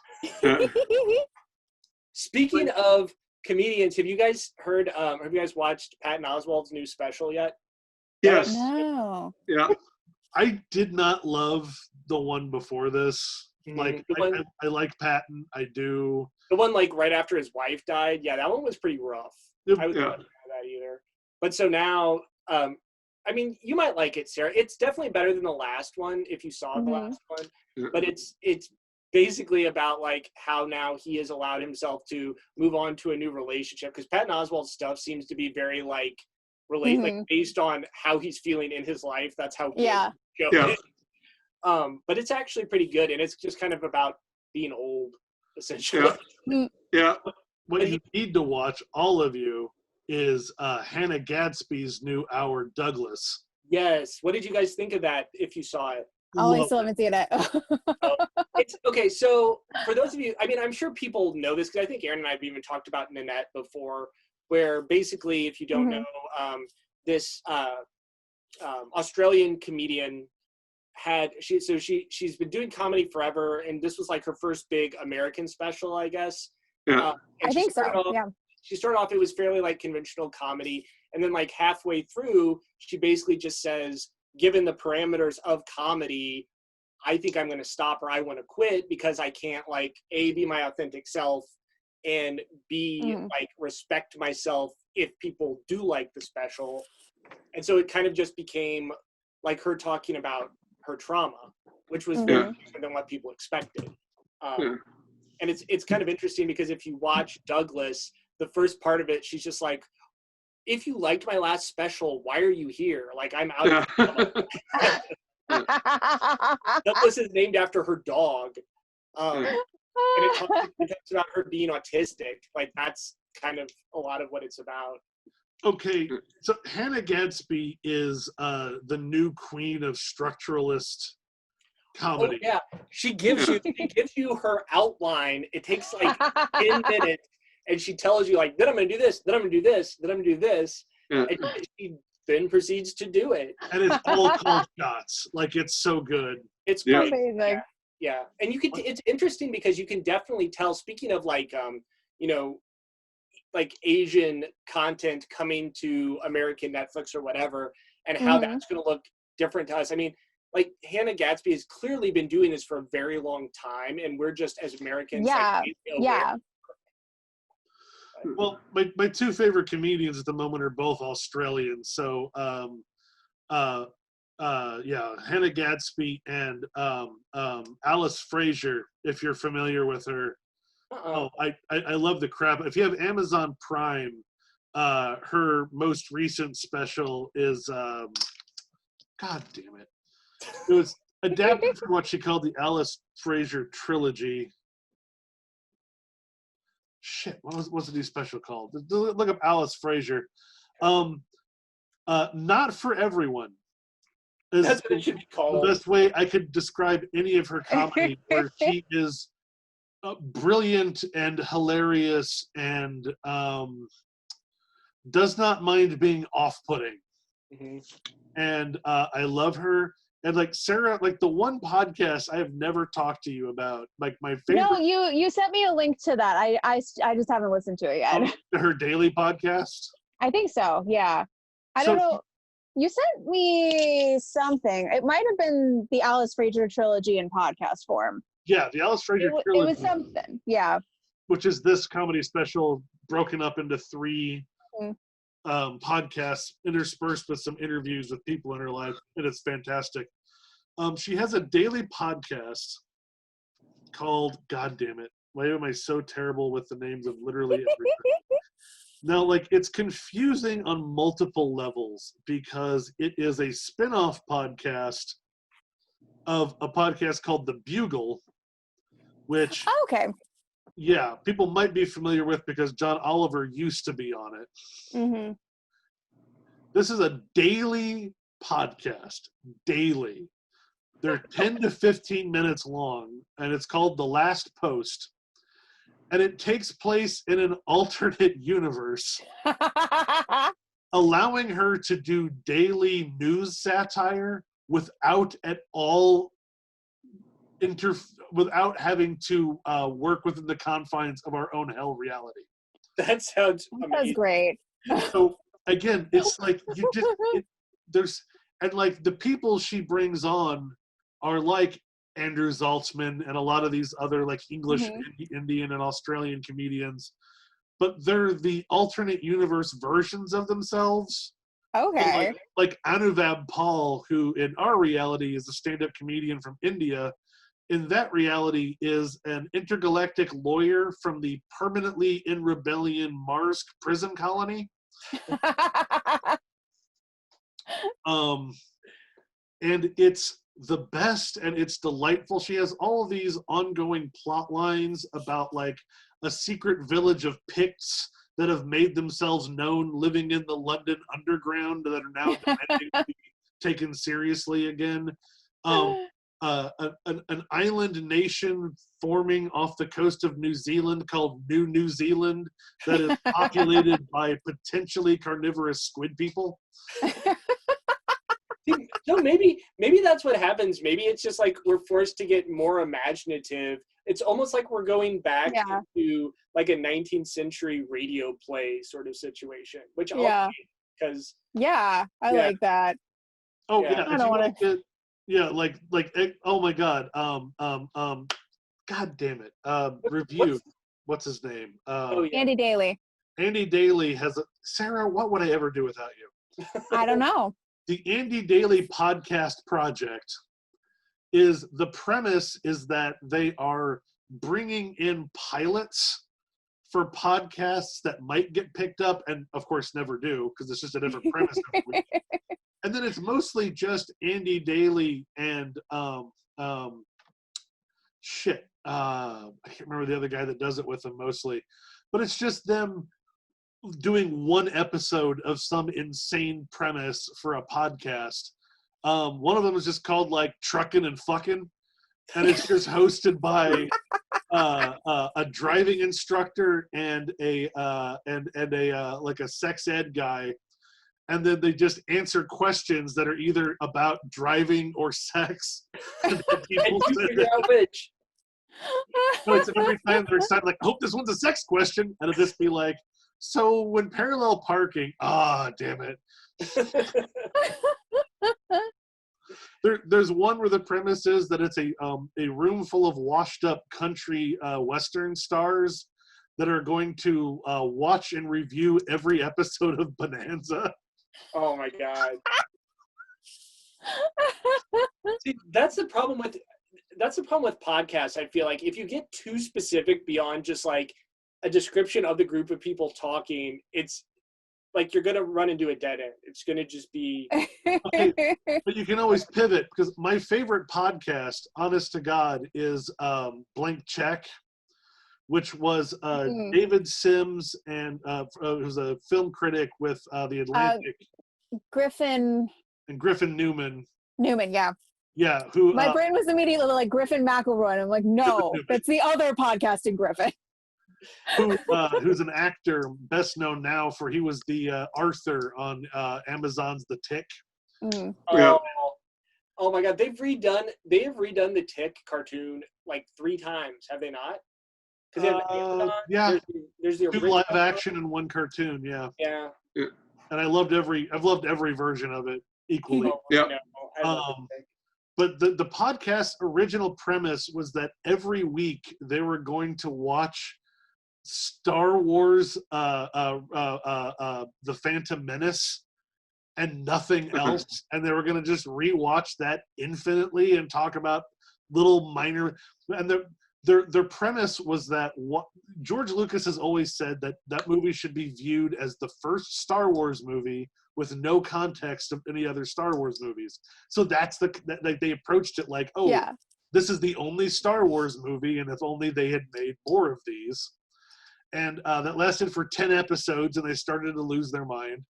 Speaking of comedians, have you guys heard, have you guys watched Patton Oswalt's new special yet? Yes. No. Yeah. I did not love the one before this. Like, I like Patton. I do. The one like right after his wife died. Yeah, that one was pretty rough. I was not that either. But so now, I mean, you might like it, Sarah. It's definitely better than the last one if you saw the last one. Yeah. But it's basically about like how now he has allowed himself to move on to a new relationship, because Patton Oswalt's stuff seems to be very like like based on how he's feeling in his life. That's how good the show is. But it's actually pretty good, and it's just kind of about being old, essentially. What you need to watch, all of you, is Hannah Gadsby's new Our Douglas. Yes. What did you guys think of that, if you saw it? I still haven't seen it. It's okay. So for those of you, I mean, I'm sure people know this, because I think Aaron and I have even talked about Nanette before, where basically, if you don't know, this Australian comedian she's been doing comedy forever, and this was like her first big American special, I guess. I think so. She started off, it was fairly like conventional comedy, and then like halfway through, she basically just says, given the parameters of comedy, I think I'm going to stop, or I want to quit, because I can't like A, be my authentic self, and B, like respect myself if people do like the special. And so it kind of just became like her talking about her trauma. which was very different than what people expected. And it's kind of interesting because if you watch Douglas, the first part of it, she's just like, if you liked my last special, why are you here? Like, I'm out of Douglas is named after her dog. And it talks about her being autistic. Like, that's kind of a lot of what it's about. Okay, so Hannah Gadsby is the new queen of structuralist comedy. Oh, yeah, she gives you her outline. It takes like 10 minutes, and she tells you like, then I'm gonna do this, then I'm gonna do this, then I'm gonna do this, and she then proceeds to do it. And it's all called shots. Like, it's so good. It's great. Amazing. Yeah, and you can. It's interesting because you can definitely tell. Speaking of like, like Asian content coming to American Netflix or whatever, and how that's going to look different to us. I mean, like Hannah Gadsby has clearly been doing this for a very long time, and we're just as Americans. Yeah, like, Well, my two favorite comedians at the moment are both Australian. So, Hannah Gadsby and Alice Fraser, if you're familiar with her. Oh, I love the crap. If you have Amazon Prime, her most recent special is God damn it. It was adapted from what she called the Alice Fraser trilogy. Shit, what's the new special called? Look up Alice Fraser. Not for everyone. That's what it should be called. The best way I could describe any of her comedy, where she is brilliant and hilarious and does not mind being off-putting. And I love her. And like Sarah, like the one podcast I have never talked to you about, like my favorite. No, you sent me a link to that. I just haven't listened to it yet. Her daily podcast. I think so. Yeah. I don't know. You sent me something. It might have been the Alice Fraser trilogy in podcast form. Yeah, the Alice Fraser trilogy. It was something. Yeah. Which is this comedy special broken up into 3 podcasts interspersed with some interviews with people in her life, and it's fantastic. She has a daily podcast called, God damn it, why am I so terrible with the names of literally everything? Now, like, it's confusing on multiple levels because it is a spin-off podcast of a podcast called The Bugle, which okay. Yeah, people might be familiar with because John Oliver used to be on it. This is a daily podcast. Daily. They're 10 to 15 minutes long, and it's called The Last Post. And it takes place in an alternate universe, allowing her to do daily news satire without at all without having to work within the confines of our own hell reality. That sounds amazing. That's great. So again, it's like you just like the people she brings on are like Andrew Zaltzman and a lot of these other like English, Indian, and Australian comedians, but they're the alternate universe versions of themselves. Okay. So like Anuvab Paul, who in our reality is a stand-up comedian from India, in that reality is an intergalactic lawyer from the permanently in rebellion Mars prison colony. And it's the best and it's delightful. She has all of these ongoing plot lines about like a secret village of Picts that have made themselves known living in the London underground that are now demanding to be taken seriously again. An island nation forming off the coast of New Zealand called New Zealand that is populated by potentially carnivorous squid people. So maybe that's what happens. Maybe it's just like we're forced to get more imaginative. It's almost like we're going back to like a 19th century radio play sort of situation, which I'll take because I like that. Oh yeah, I don't want to. Yeah, like oh my God, God damn it, review. What's his name? Andy Daly. Andy Daly has a Sarah. What would I ever do without you? I don't know. The Andy Daly Podcast Project is the premise is that they are bringing in pilots for podcasts that might get picked up and of course never do because it's just a different premise every week. And then it's mostly just Andy Daly and I can't remember the other guy that does it with them mostly, but it's just them doing one episode of some insane premise for a podcast. One of them is just called like Truckin' and Fucking, and it's just hosted by a driving instructor and a like a sex ed guy, and then they just answer questions that are either about driving or sex. And you figure out which. So it's every time they're excited, like, I hope this one's a sex question, and it'll just be like, so when parallel parking, damn it. There's one where the premise is that it's a room full of washed up country western stars that are going to watch and review every episode of Bonanza. Oh my god. See, that's the problem with podcasts. I feel like if you get too specific beyond just like a description of the group of people talking, it's like you're gonna run into a dead end. It's gonna just be okay, but you can always pivot because my favorite podcast, honest to God, is Blank Check, which was David Sims and who's a film critic with the Atlantic. Griffin Newman. Yeah. Yeah, who my brain was immediately like Griffin McElroy, and I'm like, no, that's the other podcasting Griffin. Who's an actor best known now for he was the Arthur on Amazon's The Tick. Oh my god, they have redone the Tick cartoon like 3 times, have they not? Because they have Amazon. Yeah, there's the 2 live action and 1 cartoon. Yeah. And I've loved every version of it equally. But the podcast's original premise was that every week they were going to watch Star Wars, The Phantom Menace, and nothing else, and they were going to just rewatch that infinitely and talk about little minor. And their premise was that George Lucas has always said that movie should be viewed as the first Star Wars movie with no context of any other Star Wars movies. So that's they approached it like, this is the only Star Wars movie, and if only they had made more of these. And that lasted for 10 episodes, and they started to lose their mind.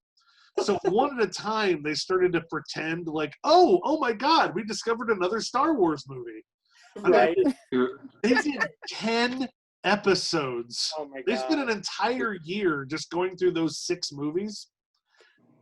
So one at a time, they started to pretend like, oh my God, we discovered another Star Wars movie. Right. They did 10 episodes. Oh my God. They spent an entire year just going through those 6 movies.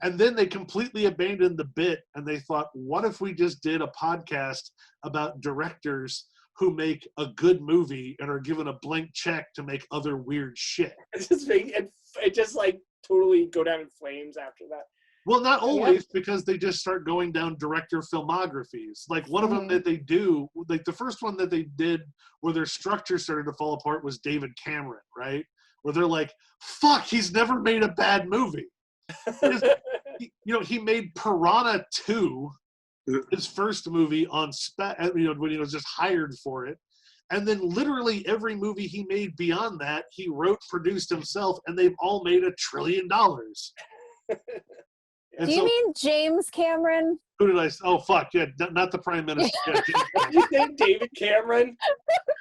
And then they completely abandoned the bit, and they thought, what if we just did a podcast about directors who make a good movie and are given a blank check to make other weird shit? It just like totally go down in flames after that. Well, not always, because they just start going down director filmographies. Like one of them that they do, like the first one that they did where their structure started to fall apart was David Cameron, right? Where they're like, fuck, he's never made a bad movie. He made Piranha 2, his first movie on spec, when he was just hired for it. And then literally every movie he made beyond that, he wrote, produced himself, and they've all made $1 trillion. Do you mean James Cameron? Who did I? Oh, fuck. Yeah, not the Prime Minister. Yeah, you think David Cameron?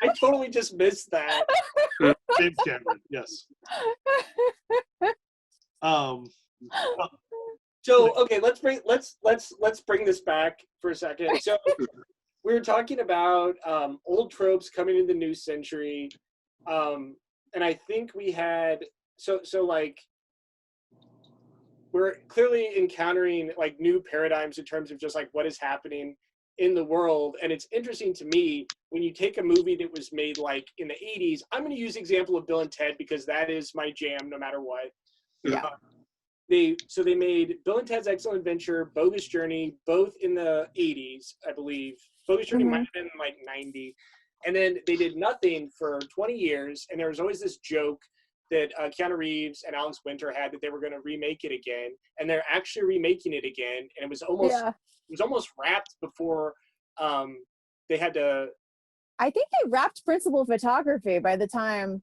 I totally just missed that. James Cameron, yes. So okay, let's bring this back for a second. So we were talking about old tropes coming into the new century, and I think we had so like we're clearly encountering like new paradigms in terms of just like what is happening in the world. And it's interesting to me when you take a movie that was made like in the 80s. I'm going to use the example of Bill and Ted because that is my jam no matter what. Yeah. They made Bill and Ted's Excellent Adventure, Bogus Journey, both in the 80s, I believe. Bogus Journey might have been like 90. And then they did nothing for 20 years. And there was always this joke that Keanu Reeves and Alex Winter had that they were going to remake it again. And they're actually remaking it again. And it was almost wrapped before they had to. I think they wrapped principal photography by the time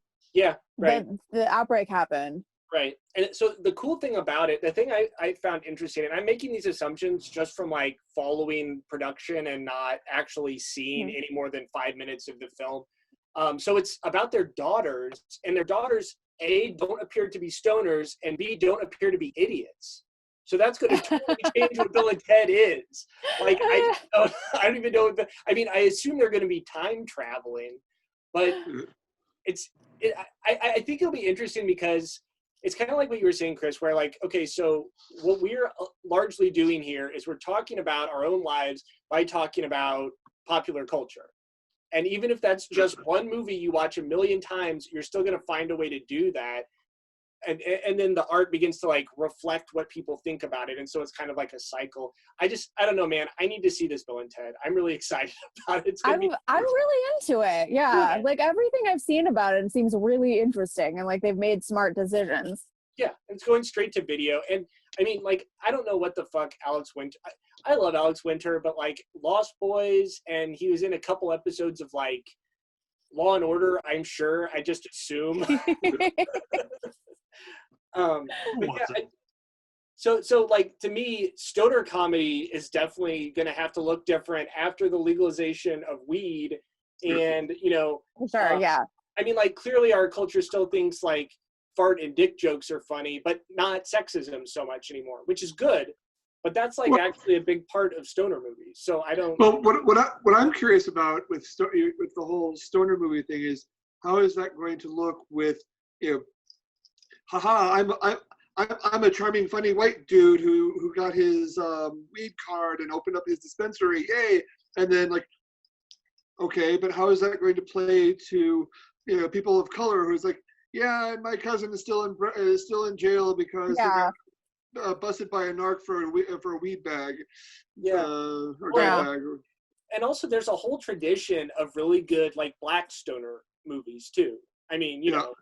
Right. the outbreak happened. Right. And so the cool thing about it, the thing I found interesting, and I'm making these assumptions just from like following production and not actually seeing any more than 5 minutes of the film. So it's about their daughters, and their daughters, A, don't appear to be stoners, and B, don't appear to be idiots. So that's going to totally change what Bill and Ted is. Like, I don't even know. I assume they're going to be time traveling, but I think it'll be interesting because it's kind of like what you were saying, Chris, where like, okay, so what we're largely doing here is we're talking about our own lives by talking about popular culture. And even if that's just one movie you watch a million times, you're still going to find a way to do that. And then the art begins to like reflect what people think about it. And so it's kind of like a cycle. I don't know, man. I need to see this Bill and Ted. I'm really excited about it. I'm really into it. Yeah. Like everything I've seen about it seems really interesting, and like they've made smart decisions. Yeah. It's going straight to video. And I mean, like, I don't know what the fuck Alex Winter. I love Alex Winter, but like Lost Boys, and he was in a couple episodes of like Law and Order, I'm sure. I just assume. So like, to me, stoner comedy is definitely going to have to look different after the legalization of weed. And, you know, I mean, like, clearly our culture still thinks like fart and dick jokes are funny, but not sexism so much anymore, which is good. But that's like actually a big part of stoner movies. So I don't. Well, what I'm curious about with the whole stoner movie thing is, how is that going to look with, you know, haha, I'm a charming, funny white dude who got his weed card and opened up his dispensary, yay! And then like, okay, but how is that going to play to, you know, people of color who's like, yeah, my cousin is still in jail because he got busted by a narc for a weed bag, or bag. And also, there's a whole tradition of really good like black stoner movies too. I mean, you know.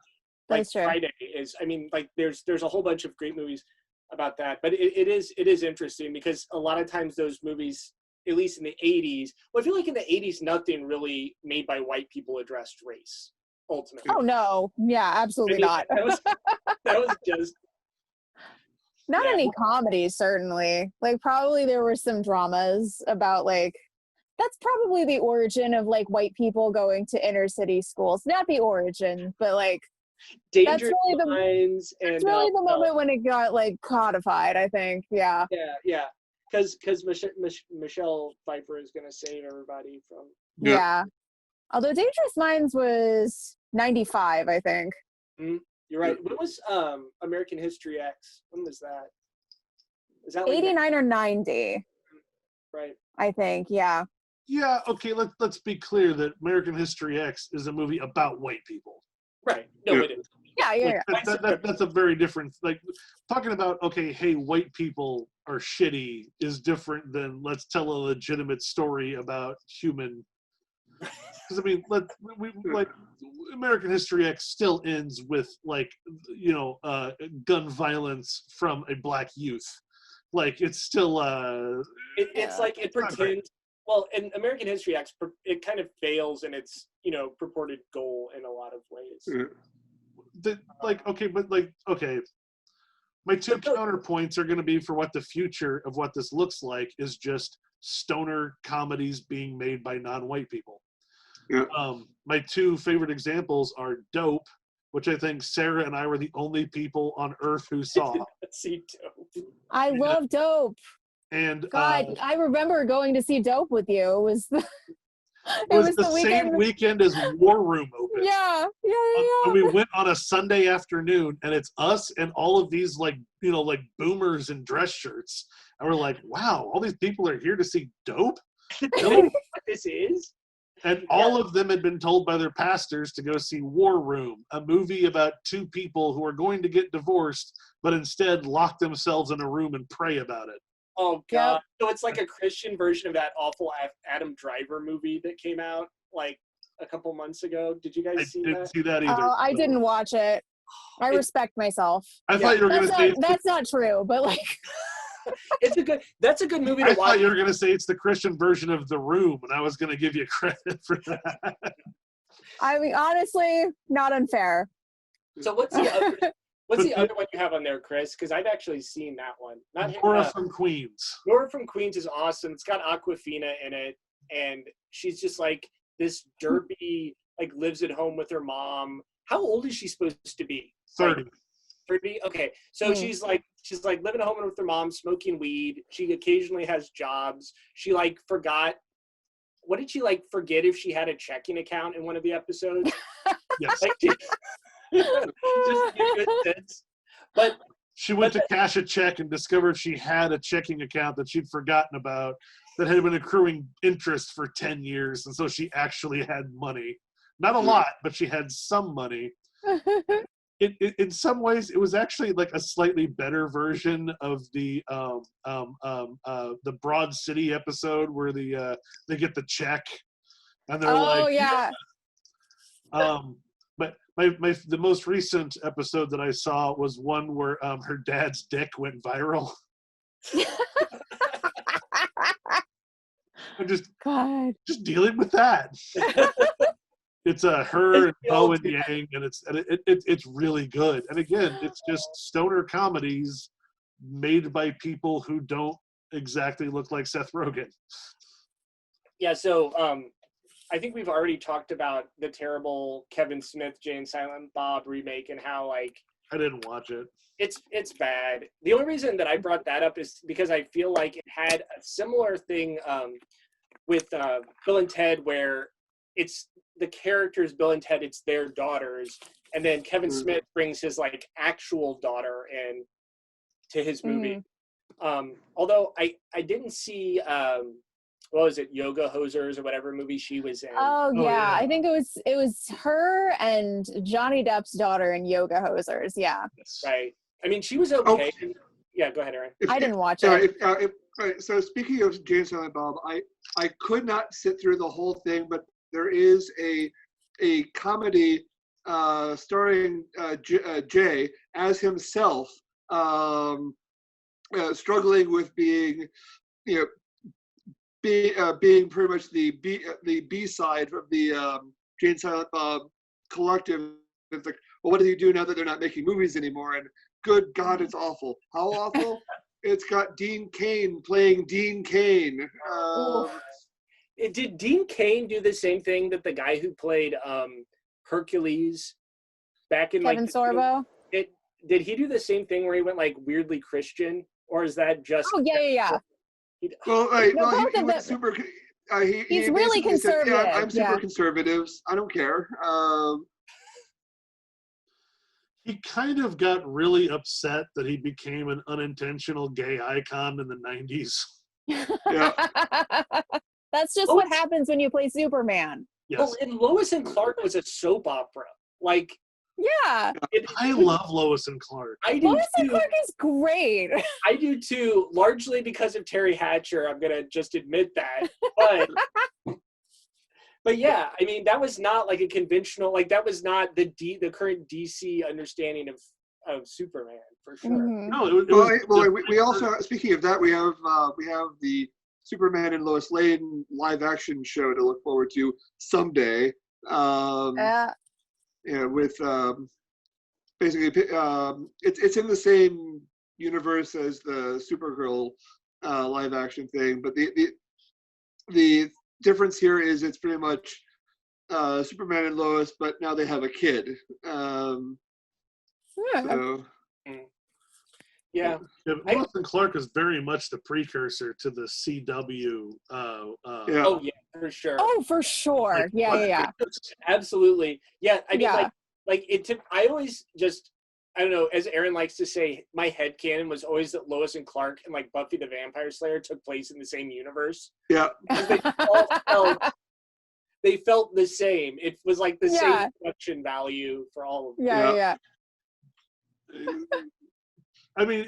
Like Friday is, I mean, like there's a whole bunch of great movies about that, but it is interesting because a lot of times those movies, at least in the 80s, well, I feel like in the 80s, nothing really made by white people addressed race, ultimately. Oh, no. Yeah, absolutely not. That was just... Not any comedies, certainly. Like, probably there were some dramas about, like, that's probably the origin of, like, white people going to inner city schools. Not the origin, but, like, Dangerous Minds. That's really the moment when it got like codified, I think. Yeah. Because Michelle Pfeiffer is gonna save everybody from. Yeah. Although Dangerous Minds was 95, I think. Mm-hmm. You're right. When was American History X? When was that? Is that like 89 or 90? Right. I think. Yeah. Yeah. Okay. Let's be clear that American History X is a movie about white people. Right. No, it is. Yeah. That's a very different, like, talking about, okay, hey, white people are shitty is different than let's tell a legitimate story about human. Because I mean, like American History X still ends with like, you know, gun violence from a black youth. Like it's still it's like it pretends. Well, in American History X, it kind of fails in its, you know, purported goal in a lot of ways. My two counterpoints are going to be for what the future of what this looks like is just stoner comedies being made by non-white people. Yeah. My two favorite examples are Dope, which I think Sarah and I were the only people on Earth who saw. See Dope. I love Dope. And God, I remember going to see Dope with you. It was the same weekend as War Room opened. Yeah. And we went on a Sunday afternoon, and it's us and all of these, like, you know, like boomers in dress shirts. And we're like, wow, all these people are here to see Dope? What this is? And all of them had been told by their pastors to go see War Room, a movie about two people who are going to get divorced, but instead lock themselves in a room and pray about it. Oh, God. Yep. So it's like a Christian version of that awful Adam Driver movie that came out like a couple months ago. Did you guys see that? I didn't see that either. I didn't watch it. I respect myself. I thought you were going to say... That's not true, but like... That's a good movie to I watch. thought you were going to say it's the Christian version of The Room, and I was going to give you credit for that. I mean, honestly, not unfair. So what's the other one you have on there, Chris? Because I've actually seen that one. Nora from Queens. Nora from Queens is awesome. It's got Awkwafina in it, and she's just like this derpy, like lives at home with her mom. How old is she supposed to be? 30. Like, 30? Okay. So she's like living at home with her mom, smoking weed. She occasionally has jobs. She like forgot. What did she like forget if she had a checking account in one of the episodes? Yes. Like, just to get good sense. But she went to cash a check and discovered she had a checking account that she'd forgotten about that had been accruing interest for 10 years. And so she actually had money. Not a lot, but she had some money. In some ways, it was actually like a slightly better version of the Broad City episode where they get the check and they're like, yeah. But the most recent episode that I saw was one where her dad's dick went viral. I'm just dealing with that. It's her and Bo and Yang, and it's really good. And again, it's just stoner comedies made by people who don't exactly look like Seth Rogen. Yeah, so I think we've already talked about the terrible Kevin Smith, Jay and Silent Bob remake and how like I didn't watch it. It's bad. The only reason that I brought that up is because I feel like it had a similar thing with Bill and Ted, where it's the characters Bill and Ted, it's their daughters, and then Kevin Smith brings his like actual daughter in to his movie. Although I didn't see what was it, Yoga Hosers or whatever movie she was in. Oh yeah, I think it was her and Johnny Depp's daughter in Yoga Hosers. Yeah, right. I mean, she was okay. Oh. Yeah, go ahead, Aaron. I didn't watch it. Right, so speaking of Jay and Silent Bob, I could not sit through the whole thing, but there is a comedy starring Jay as himself, struggling with being, being pretty much the B side of the Jay and Silent Bob collective. It's like, well, what do you do now that they're not making movies anymore? And good God, it's awful. How awful? It's got Dean Cain playing Dean Cain. Did Dean Cain do the same thing that the guy who played Hercules back in Kevin Sorbo? Did he do the same thing where he went like weirdly Christian, or is that just? Oh yeah. Well, he went super. He's really conservative. Said, I'm super conservative. I don't care. He kind of got really upset that he became an unintentional gay icon in the 90s. Yeah. That's just what happens when you play Superman. Yes. Well, and Lois and Clark was a soap opera. Like, yeah. I love Lois and Clark. I do Lois too. and Clark is great. I do too, largely because of Terry Hatcher. I'm gonna just admit that. But yeah, I mean, that was not like a conventional, like that was not the current DC understanding of Superman, for sure. Mm-hmm. No, we also, speaking of that, we have the Superman and Lois Lane live action show to look forward to someday. With basically it's in the same universe as the Supergirl live action thing, but the difference here is it's pretty much Superman and Lois, but now they have a kid. Yeah. Lois and Clark is very much the precursor to the CW. Oh yeah, for sure. Oh, for sure. Yeah. Absolutely. Yeah. I mean, like it took. I always just, I don't know, as Aaron likes to say, my headcanon was always that Lois and Clark and like Buffy the Vampire Slayer took place in the same universe. Yeah. They felt the same. It was like the same production value for all of them. Yeah. I mean,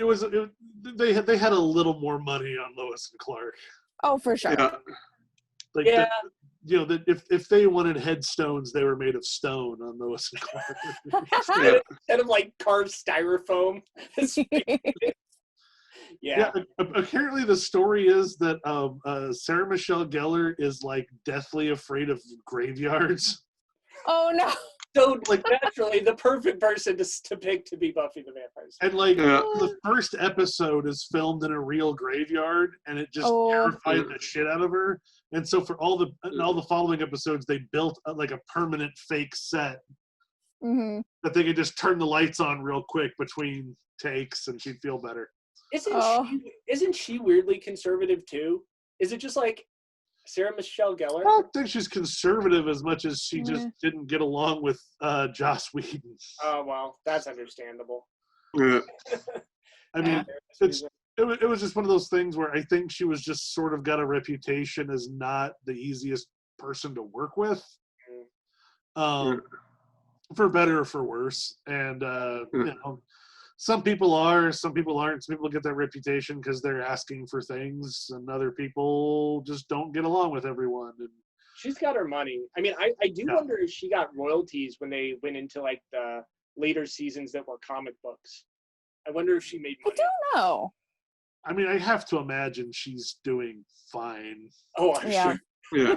they had a little more money on Lois and Clark. Oh, for sure. Yeah. If they wanted headstones, they were made of stone on Lois and Clark. Instead of like carved styrofoam. Yeah. Apparently the story is that Sarah Michelle Gellar is like deathly afraid of graveyards. Oh no. So like naturally the perfect person to pick to be Buffy the Vampire Slayer. And like the first episode is filmed in a real graveyard, and it just terrified the shit out of her. And so for all the following episodes, they built like a permanent fake set that they could just turn the lights on real quick between takes, and she'd feel better. Isn't she weirdly conservative too? Is it just like Sarah Michelle Gellar? I don't think she's conservative as much as she just didn't get along with Joss Whedon. Oh well, that's understandable. Yeah. I mean, it was just one of those things where I think she was just sort of got a reputation as not the easiest person to work with, for better or for worse. And you know, some people are, some people aren't. Some people get that reputation because they're asking for things, and other people just don't get along with everyone. And she's got her money. I mean, I do wonder if she got royalties when they went into like the later seasons that were comic books. I wonder if she made money. I don't know. I mean, I have to imagine she's doing fine. Oh, I'm sure. Yeah.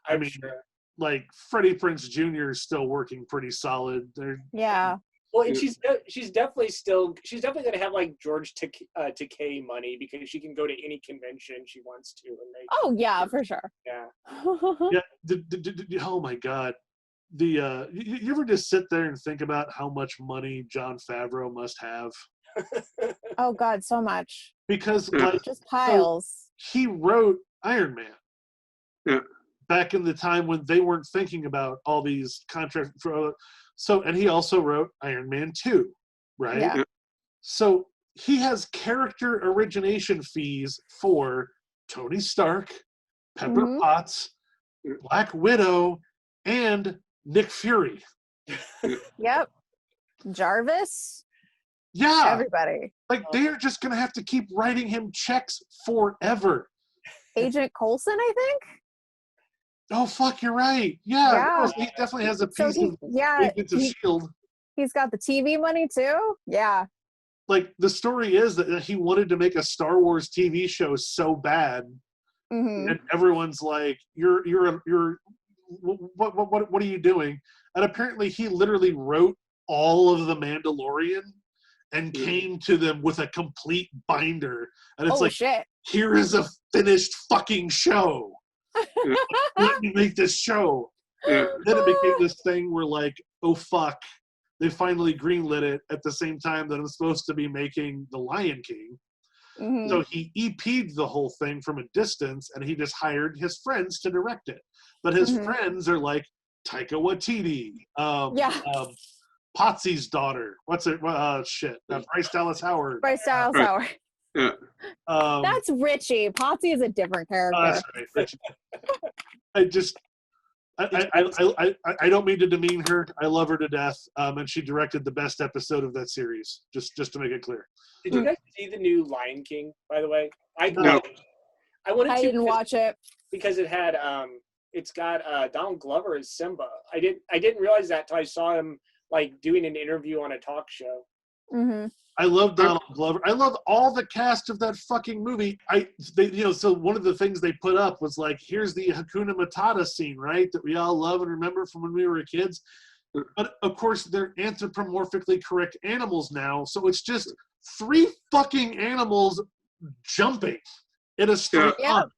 I mean, sure. Like Freddie Prinze Jr. is still working pretty solid. Yeah. Well, and she's definitely going to have like George Takei money because she can go to any convention she wants to. Oh yeah, for sure. Yeah. Yeah. Oh my God. You ever just sit there and think about how much money Jon Favreau must have? Oh God, so much. Because just piles. So he wrote Iron Man. Yeah. Back in the time when they weren't thinking about all these contracts. And he also wrote Iron Man 2, right? Yeah. So he has character origination fees for Tony Stark, Pepper Potts, Black Widow, and Nick Fury. Yep. Jarvis. Yeah. Everybody. Like they're just going to have to keep writing him checks forever. Agent Coulson, I think. Oh, fuck, you're right. Yeah. He definitely has a piece of Agents of S.H.I.E.L.D. He's got the TV money too. Yeah. Like the story is that he wanted to make a Star Wars TV show so bad, and everyone's like, "You're what are you doing?" And apparently, he literally wrote all of The Mandalorian and came to them with a complete binder, and it's shit. Here is a finished fucking show. Let me make this show. Then it became this thing where like, oh fuck, they finally greenlit it at the same time that I'm supposed to be making The Lion King. So he EP'd the whole thing from a distance, and he just hired his friends to direct it. But his friends are like Taika Waititi, Potsy's daughter. What's it? Bryce Dallas Howard. Bryce Dallas Howard. Yeah. That's Richie. Potsy is a different character. That's right, Richie. I don't mean to demean her. I love her to death. And she directed the best episode of that series. Just to make it clear. Did you guys see the new Lion King? By the way, I didn't watch it because it had it's got Donald Glover as Simba. I didn't realize that till I saw him like doing an interview on a talk show. I love Donald Glover. I love all the cast of that fucking movie. So one of the things they put up was like, here's the Hakuna Matata scene, right? That we all love and remember from when we were kids. But of course, they're anthropomorphically correct animals now. So it's just 3 fucking animals jumping in a straight line.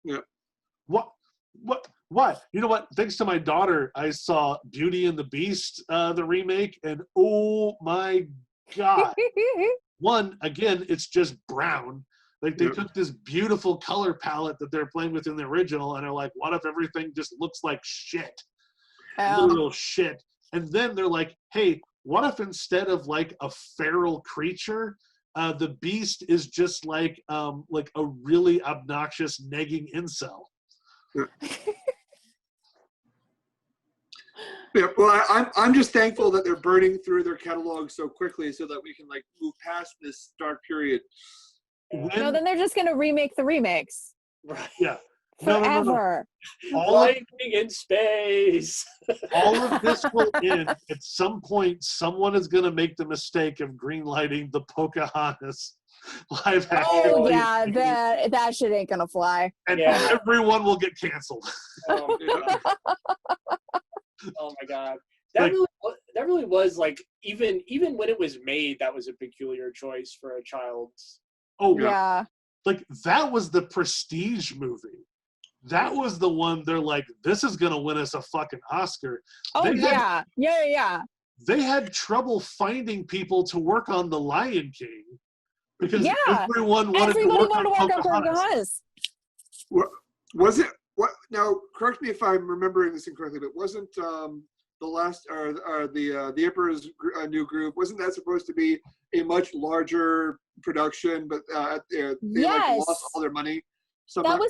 Yeah. What? You know what? Thanks to my daughter, I saw Beauty and the Beast, the remake, and oh my God. One, again, it's just brown. Like they took this beautiful color palette that they're playing with in the original, and they're like, what if everything just looks like shit? Literal shit. And then they're like, hey, what if instead of like a feral creature, the beast is just like a really obnoxious negging incel? Yeah, well, I'm just thankful that they're burning through their catalog so quickly so that we can like move past this dark period. No, then they're just gonna remake the remakes. Right. Yeah. Forever. No. Lightning in space. All of this will end at some point. Someone is going to make the mistake of greenlighting the Pocahontas live action. Oh Lion yeah, King, that shit ain't gonna fly. and Yeah. everyone will get canceled. Yeah. Oh my god. Like- That really was like even when it was made, that was a peculiar choice for a child's. Oh, Yeah. like that was the prestige movie. That was the one they're like, this is gonna win us a fucking Oscar. Oh They had- yeah. They had trouble finding people to work on The Lion King because Yeah. everyone wanted Everybody to work wanted to on work on Pocahontas. Pocahontas. Was it what? Now, correct me if I'm remembering this incorrectly, but wasn't the last or the Emperor's New Groove, wasn't that supposed to be a much larger production? But they like lost all their money. That was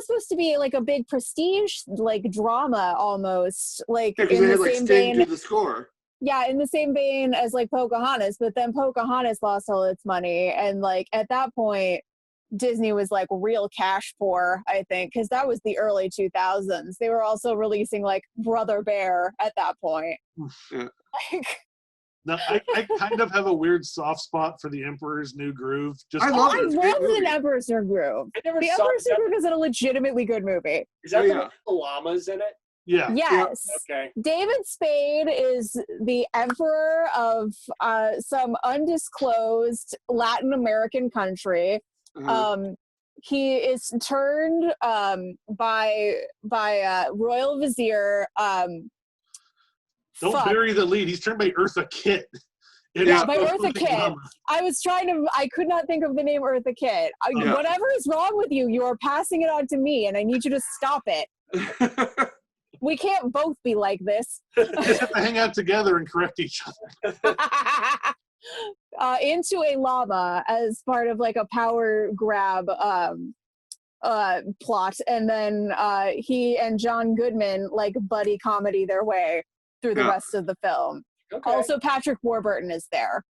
supposed to be like a big prestige like drama almost, like because in they the had like same Sting vein. do the score. Yeah, in the same vein as like Pocahontas, but then Pocahontas lost all its money, and like at that point, Disney was like real cash poor, I think, because that was the early 2000s. They were also releasing like Brother Bear at that point. Yeah. Like, Now, I kind of have a weird soft spot for The Emperor's New Groove. Just I love I it. It's a great love movie. The Emperor's New Groove. I never The saw Emperor's New Groove is a legitimately good movie. Is that Oh, the yeah. one with the llamas in it? yeah. Yes. Okay. David Spade is the emperor of some undisclosed Latin American country. He is turned by royal vizier. Don't bury the lead. He's turned by Eartha Kitt. Yeah, by Eartha Kitt. I could not think of the name Eartha Kitt. Yeah. Whatever is wrong with you, you are passing it on to me, and I need you to stop it. We can't both be like this. They just have to hang out together and correct each other. Into a llama as part of like a power grab plot, and then he and John Goodman like buddy comedy their way through the rest of the film. Okay. Also, Patrick Warburton is there.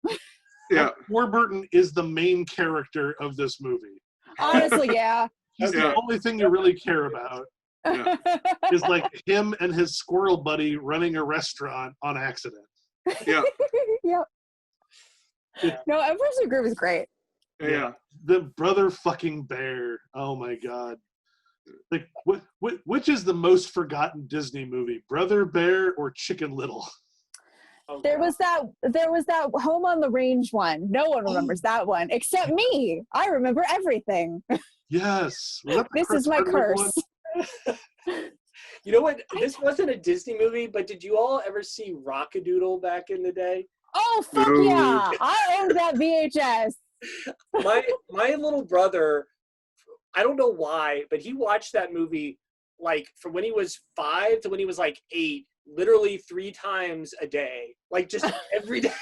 Yeah. Warburton is the main character of this movie. Honestly, yeah. He's the only thing you really care about. Yeah. Is like him and his squirrel buddy running a restaurant on accident. Yeah. Yep. No, Emperor's New Groove is great. Yeah. The Brother fucking Bear. Oh my god. Like which is the most forgotten Disney movie? Brother Bear or Chicken Little? Oh, There God. was that Home on the Range one. No one remembers that one except me. I remember everything. Yes. Was that the This Chris is my Hardwick curse. one? You know what? This wasn't a Disney movie, but did you all ever see Rockadoodle back in the day? Oh fuck No. yeah! I owned that VHS. My little brother, I don't know why, but he watched that movie like from when he was 5 to when he was like 8, literally 3 times a day, like just every day.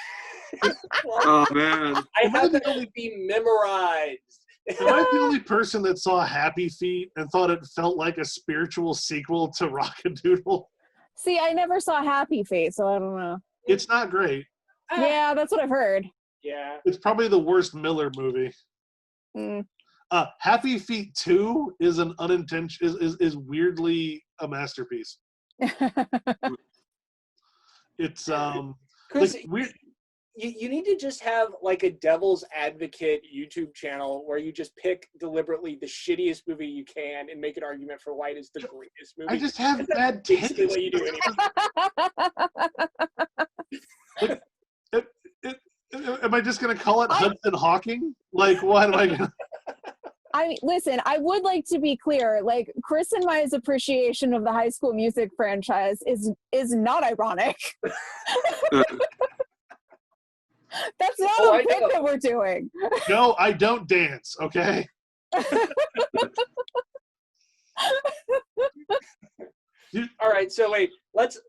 Oh man. I have that movie memorized. Am I the only person that saw Happy Feet and thought it felt like a spiritual sequel to Rockadoodle? See, I never saw Happy Feet, so I don't know. It's not great. Yeah, that's what I've heard. Yeah. It's probably the worst Miller movie. Mm. Happy Feet 2 is an is weirdly a masterpiece. It's Chris, like weird. you need to just have like a devil's advocate YouTube channel where you just pick deliberately the shittiest movie you can and make an argument for why it is the greatest movie. I just have That's bad basically taste. what you do anyway. Am I just gonna call it Hudson Hawking? Like, what am I gonna? I mean, listen, I would like to be clear. Like, Chris and my appreciation of the High School Music franchise is not ironic. That's not Oh, a I pick know. that we're doing. No, I don't dance. Okay. All right, so wait, let's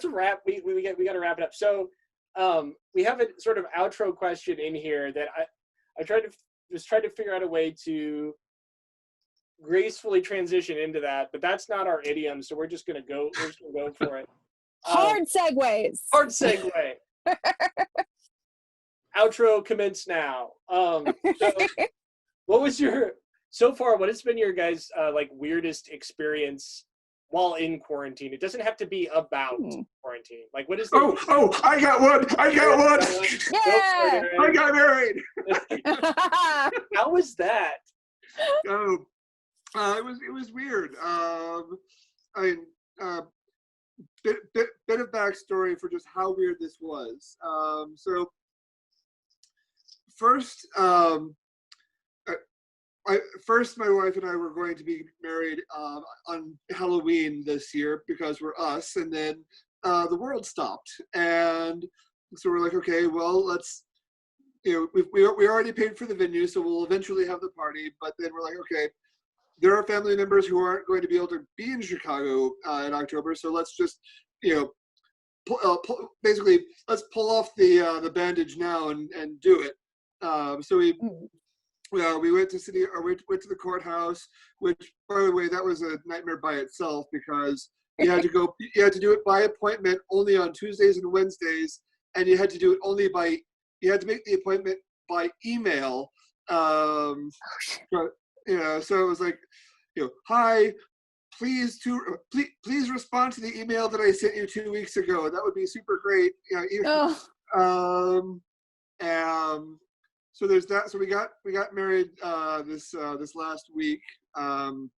wrap. We got to wrap it up. So, we have a sort of outro question in here that I tried to figure out a way to gracefully transition into that, but that's not our idiom, so we're just gonna go for it. Hard segues. Hard segue. Outro commence now. So what has been your guys' like weirdest experience while in quarantine. It doesn't have to be about quarantine. Like, what is the I got one. Yeah. I got married. How was that? It was weird. Bit of backstory for just how weird this was. So first, first my wife and I were going to be married on Halloween this year because we're us, and then the world stopped, and so we're like, okay, well, let's. We already paid for the venue, so we'll eventually have the party. But then we're like, okay, there are family members who aren't going to be able to be in Chicago in October, so let's just, basically let's pull off the bandage now and do it. So we went to went to the courthouse, which, by the way, that was a nightmare by itself because you had to do it by appointment only on Tuesdays and Wednesdays, and you had to do it you had to make the appointment by email. So it was like, hi, please respond to the email that I sent you 2 weeks ago. That would be super great. So there's that. So we got married this last week in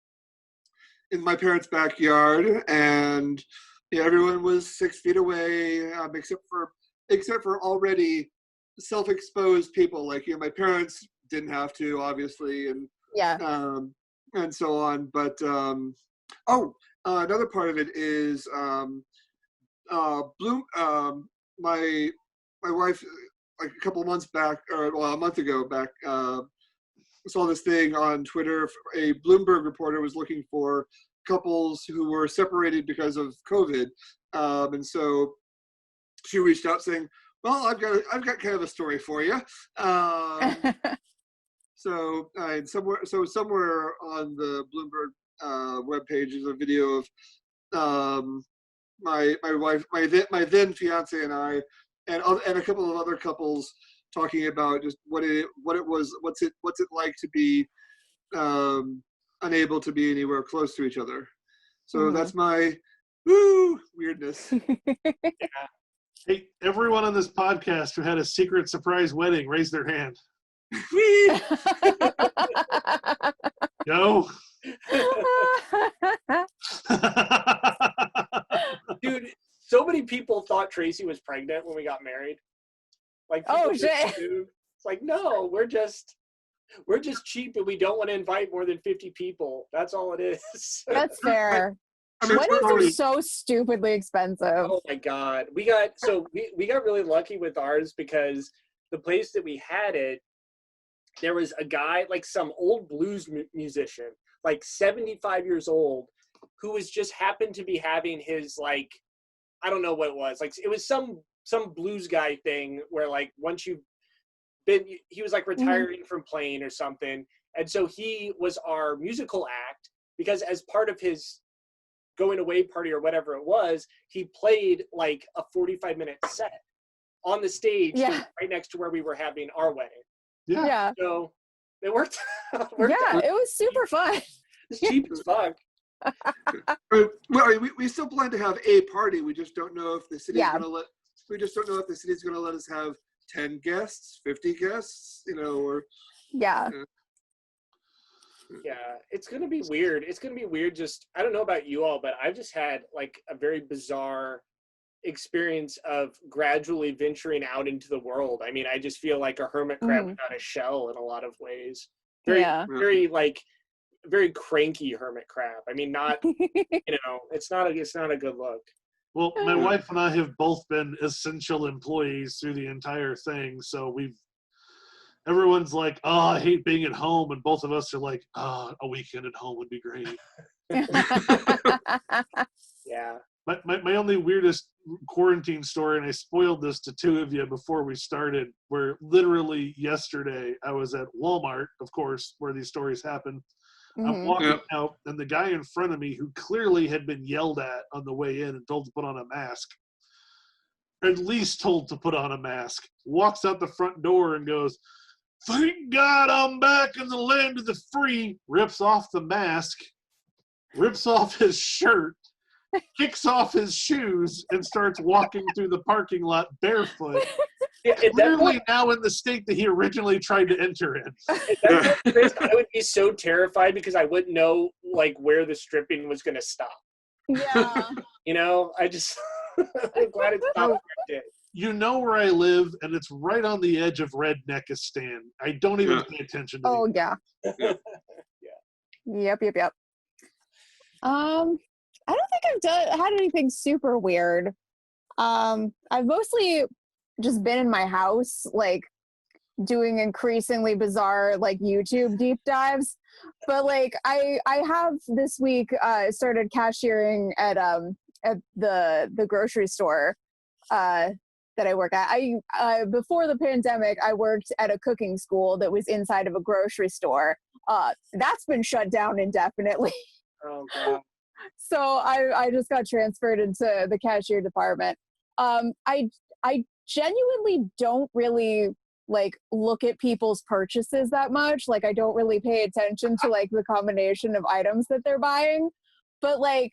my parents' backyard, and everyone was 6 feet away, except for already self-exposed people. Like my parents didn't have to, obviously, and so on. But another part of it is Bloom. My wife, like a couple of months back, a month ago back, saw this thing on Twitter. A Bloomberg reporter was looking for couples who were separated because of COVID, and so she reached out saying, "Well, I've got kind of a story for you." Somewhere on the Bloomberg webpage is a video of my wife, my then fiance, and I, and a couple of other couples talking about just what's it like to be unable to be anywhere close to each other. So that's my weirdness. Hey, everyone on this podcast who had a secret surprise wedding, raise their hand. Go. Dude, so many people thought Tracy was pregnant when we got married. Like, shit. It's like, no, we're just cheap and we don't want to invite more than 50 people. That's all it is. That's fair. Weddings are so stupidly expensive. Oh my God. We got really lucky with ours because the place that we had it, there was a guy, like some old blues musician, like 75 years old, who was just happened to be having his, like, I don't know what it was. Like, it was some blues guy thing where, like, once you've been, he was like retiring from playing or something. And so he was our musical act because as part of his going away party or whatever it was, he played like a 45-minute set on the stage right next to where we were having our wedding. Yeah. So it worked. It was super fun. It's cheap as fuck. Well, we still plan to have a party. We just don't know if the city's going to let. We just don't know if the city's going to let us have 10 guests, 50 guests, or. Yeah. Yeah, it's going to be weird. It's going to be weird. Just, I don't know about you all, but I've just had like a very bizarre experience of gradually venturing out into the world. I mean, I just feel like a hermit crab without a shell in a lot of ways. Very like very cranky hermit crab. I mean, not it's not a good look. Well, my wife and I have both been essential employees through the entire thing, so everyone's like, "Oh, I hate being at home," and both of us are like, "Oh, a weekend at home would be great." Yeah. My only weirdest quarantine story, and I spoiled this to two of you before we started, where literally yesterday I was at Walmart, of course, where these stories happen. I'm walking out, and the guy in front of me, who clearly had been yelled at on the way in and told to put on a mask, at least told to put on a mask, walks out the front door and goes, "Thank God I'm back in the land of the free," rips off the mask, rips off his shirt, kicks off his shoes and starts walking through the parking lot barefoot. Yeah, Clearly now in the state that he originally tried to enter in. I would be so terrified because I wouldn't know like where the stripping was going to stop. Yeah. You know, I'm glad it stopped where it did. You know where I live, and it's right on the edge of Redneckistan. I don't even pay attention to it. Oh, yeah. Yep. I don't think I've had anything super weird. I've mostly just been in my house, like doing increasingly bizarre like YouTube deep dives. But like I have this week started cashiering at the grocery store that I work at. I before the pandemic I worked at a cooking school that was inside of a grocery store. That's been shut down indefinitely. Oh god. So I just got transferred into the cashier department. I genuinely don't really like look at people's purchases that much. Like I don't really pay attention to like the combination of items that they're buying. But like,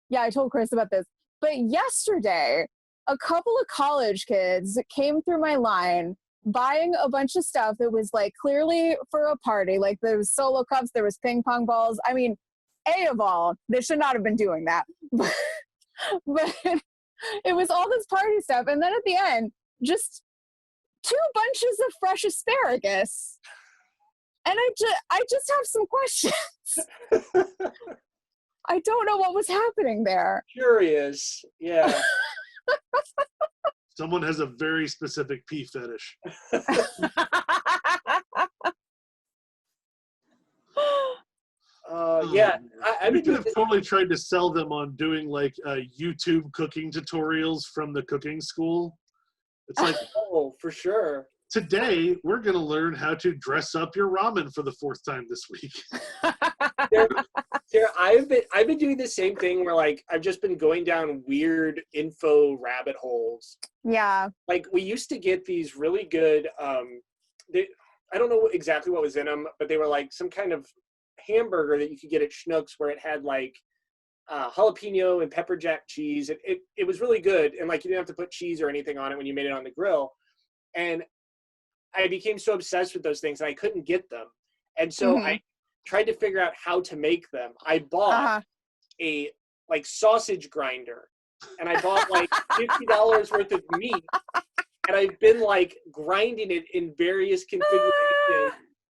yeah, I told Chris about this. But yesterday, a couple of college kids came through my line buying a bunch of stuff that was like clearly for a party. Like there was Solo cups, there was ping pong balls. I mean, A of all, they should not have been doing that. But it was all this party stuff. And then at the end, just 2 bunches of fresh asparagus. And I just have some questions. I don't know what was happening there. Curious. Yeah. Someone has a very specific pee fetish. Yeah, we could have totally tried to sell them on doing like YouTube cooking tutorials from the cooking school. It's like, oh, for sure. Today we're going to learn how to dress up your ramen for the 4th time this week. Sarah, I've been doing the same thing where like I've just been going down weird info rabbit holes. Yeah. Like we used to get these really good. I don't know exactly what was in them, but they were like some kind of hamburger that you could get at Schnucks where it had like jalapeno and pepper jack cheese. It was really good, and like you didn't have to put cheese or anything on it when you made it on the grill. And I became so obsessed with those things, and I couldn't get them. And so I tried to figure out how to make them. I bought a like sausage grinder, and I bought like $50 worth of meat, and I've been like grinding it in various configurations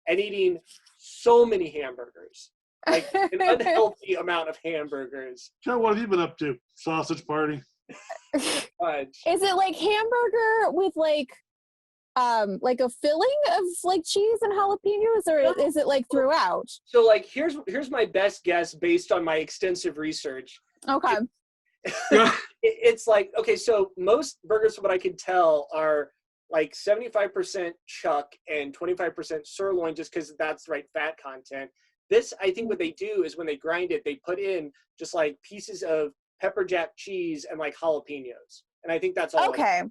and eating so many hamburgers, like an unhealthy amount of hamburgers. Joe, what have you been up to? Sausage party? Is it like hamburger with like a filling of like cheese and jalapenos, or is it like throughout? So like here's my best guess based on my extensive research. Okay. It's like, okay, so most burgers from what I can tell are like 75% chuck and 25% sirloin, just because that's the right fat content. This, I think what they do is when they grind it, they put in just like pieces of pepper jack cheese and like jalapenos. And I think that's all. Okay.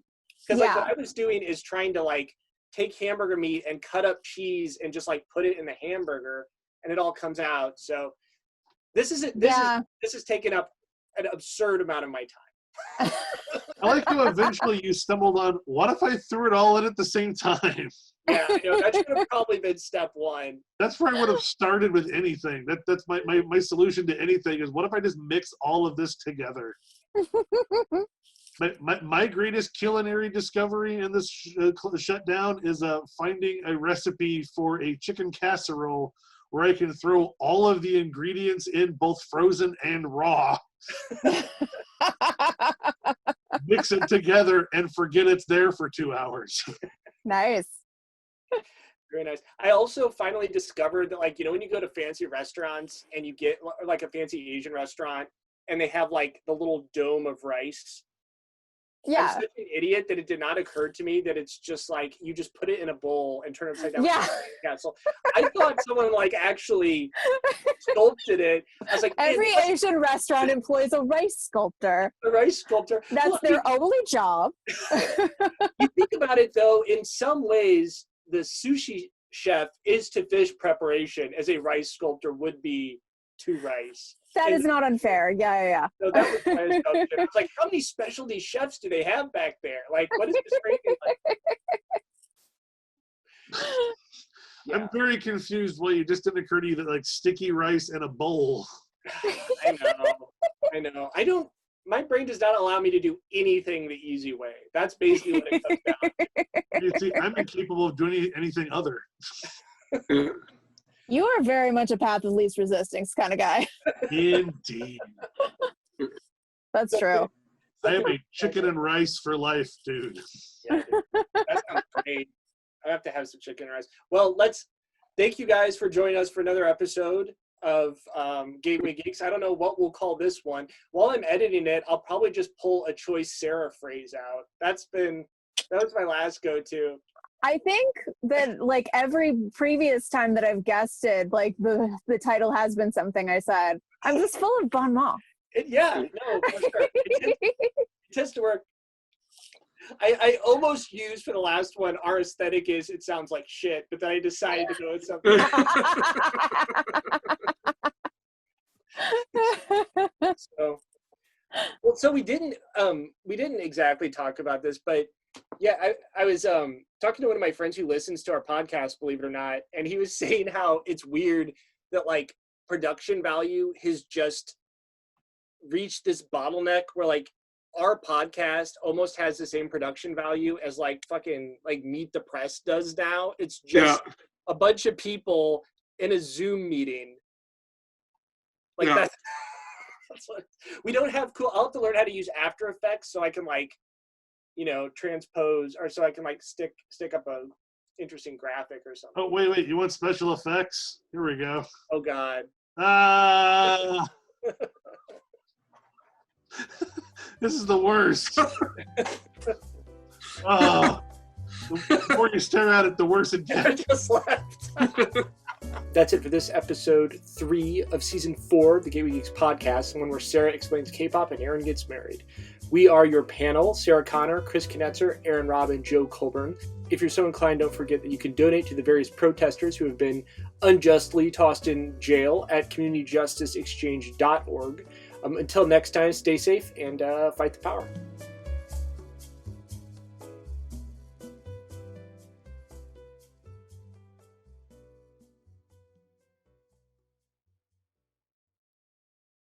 Because like what I was doing is trying to like take hamburger meat and cut up cheese and just like put it in the hamburger, and it all comes out. So this is taking up an absurd amount of my time. I like how eventually you stumbled on, what if I threw it all in at the same time? Yeah, that should have probably been step one. That's where I would have started with anything. That's my solution to anything is, what if I just mix all of this together? My greatest culinary discovery in this shutdown is finding a recipe for a chicken casserole where I can throw all of the ingredients in, both frozen and raw, mix it together, and forget it's there for 2 hours. Nice. Very nice. I also finally discovered that, like, when you go to fancy restaurants and you get like a fancy Asian restaurant and they have like the little dome of rice. Yeah. I'm such an idiot that it did not occur to me that it's just like you just put it in a bowl and turn it upside down. Yeah. So I thought someone like actually sculpted it. I was like, every Asian restaurant employs a rice sculptor. A rice sculptor. That's their only job. You think about it though, in some ways, the sushi chef is to fish preparation as a rice sculptor would be to rice. That is not unfair. Yeah. So that was my assumption. I was like, how many specialty chefs do they have back there? Like, what is this rating like? Yeah. I'm very confused why it just didn't occur to you that like sticky rice in a bowl. I know. My brain does not allow me to do anything the easy way. That's basically what it comes down to. You see, I'm incapable of doing anything other. You are very much a path of least resistance kind of guy. Indeed. That's true. I am a chicken and rice for life, dude. Yeah, dude. That sounds great. I have to have some chicken and rice. Well, thank you guys for joining us for another episode of Gateway Geeks. I don't know what we'll call this one. While I'm editing it, I'll probably just pull a choice Sarah phrase out. That was my last go-to. I think that like every previous time that I've guested, like the title has been something I said. I'm just full of bon mot. For sure. It tends to work. I almost used for the last one, our aesthetic is it sounds like shit, but then I decided to go with something. So we didn't exactly talk about this, but yeah, I was talking to one of my friends who listens to our podcast, believe it or not, and he was saying how it's weird that like production value has just reached this bottleneck where like our podcast almost has the same production value as like fucking like Meet the Press does now. It's just a bunch of people in a Zoom meeting. Like that's what, we don't have cool. I'll have to learn how to use After Effects so I can like, transpose, or so I can like stick up a interesting graphic or something. Oh wait, you want special effects? Here we go. Oh God. This is the worst. Oh, the more you stare at it, the worse it gets. I just left. That's it for this episode 3 of season 4 of the Gateway Geeks podcast, the one where Sarah explains K-pop and Aaron gets married. We are your panel: Sarah Connor, Chris Knetzer, Aaron Robb, and Joe Colburn. If you're so inclined, don't forget that you can donate to the various protesters who have been unjustly tossed in jail at communityjusticeexchange.org. Until next time, stay safe and fight the power.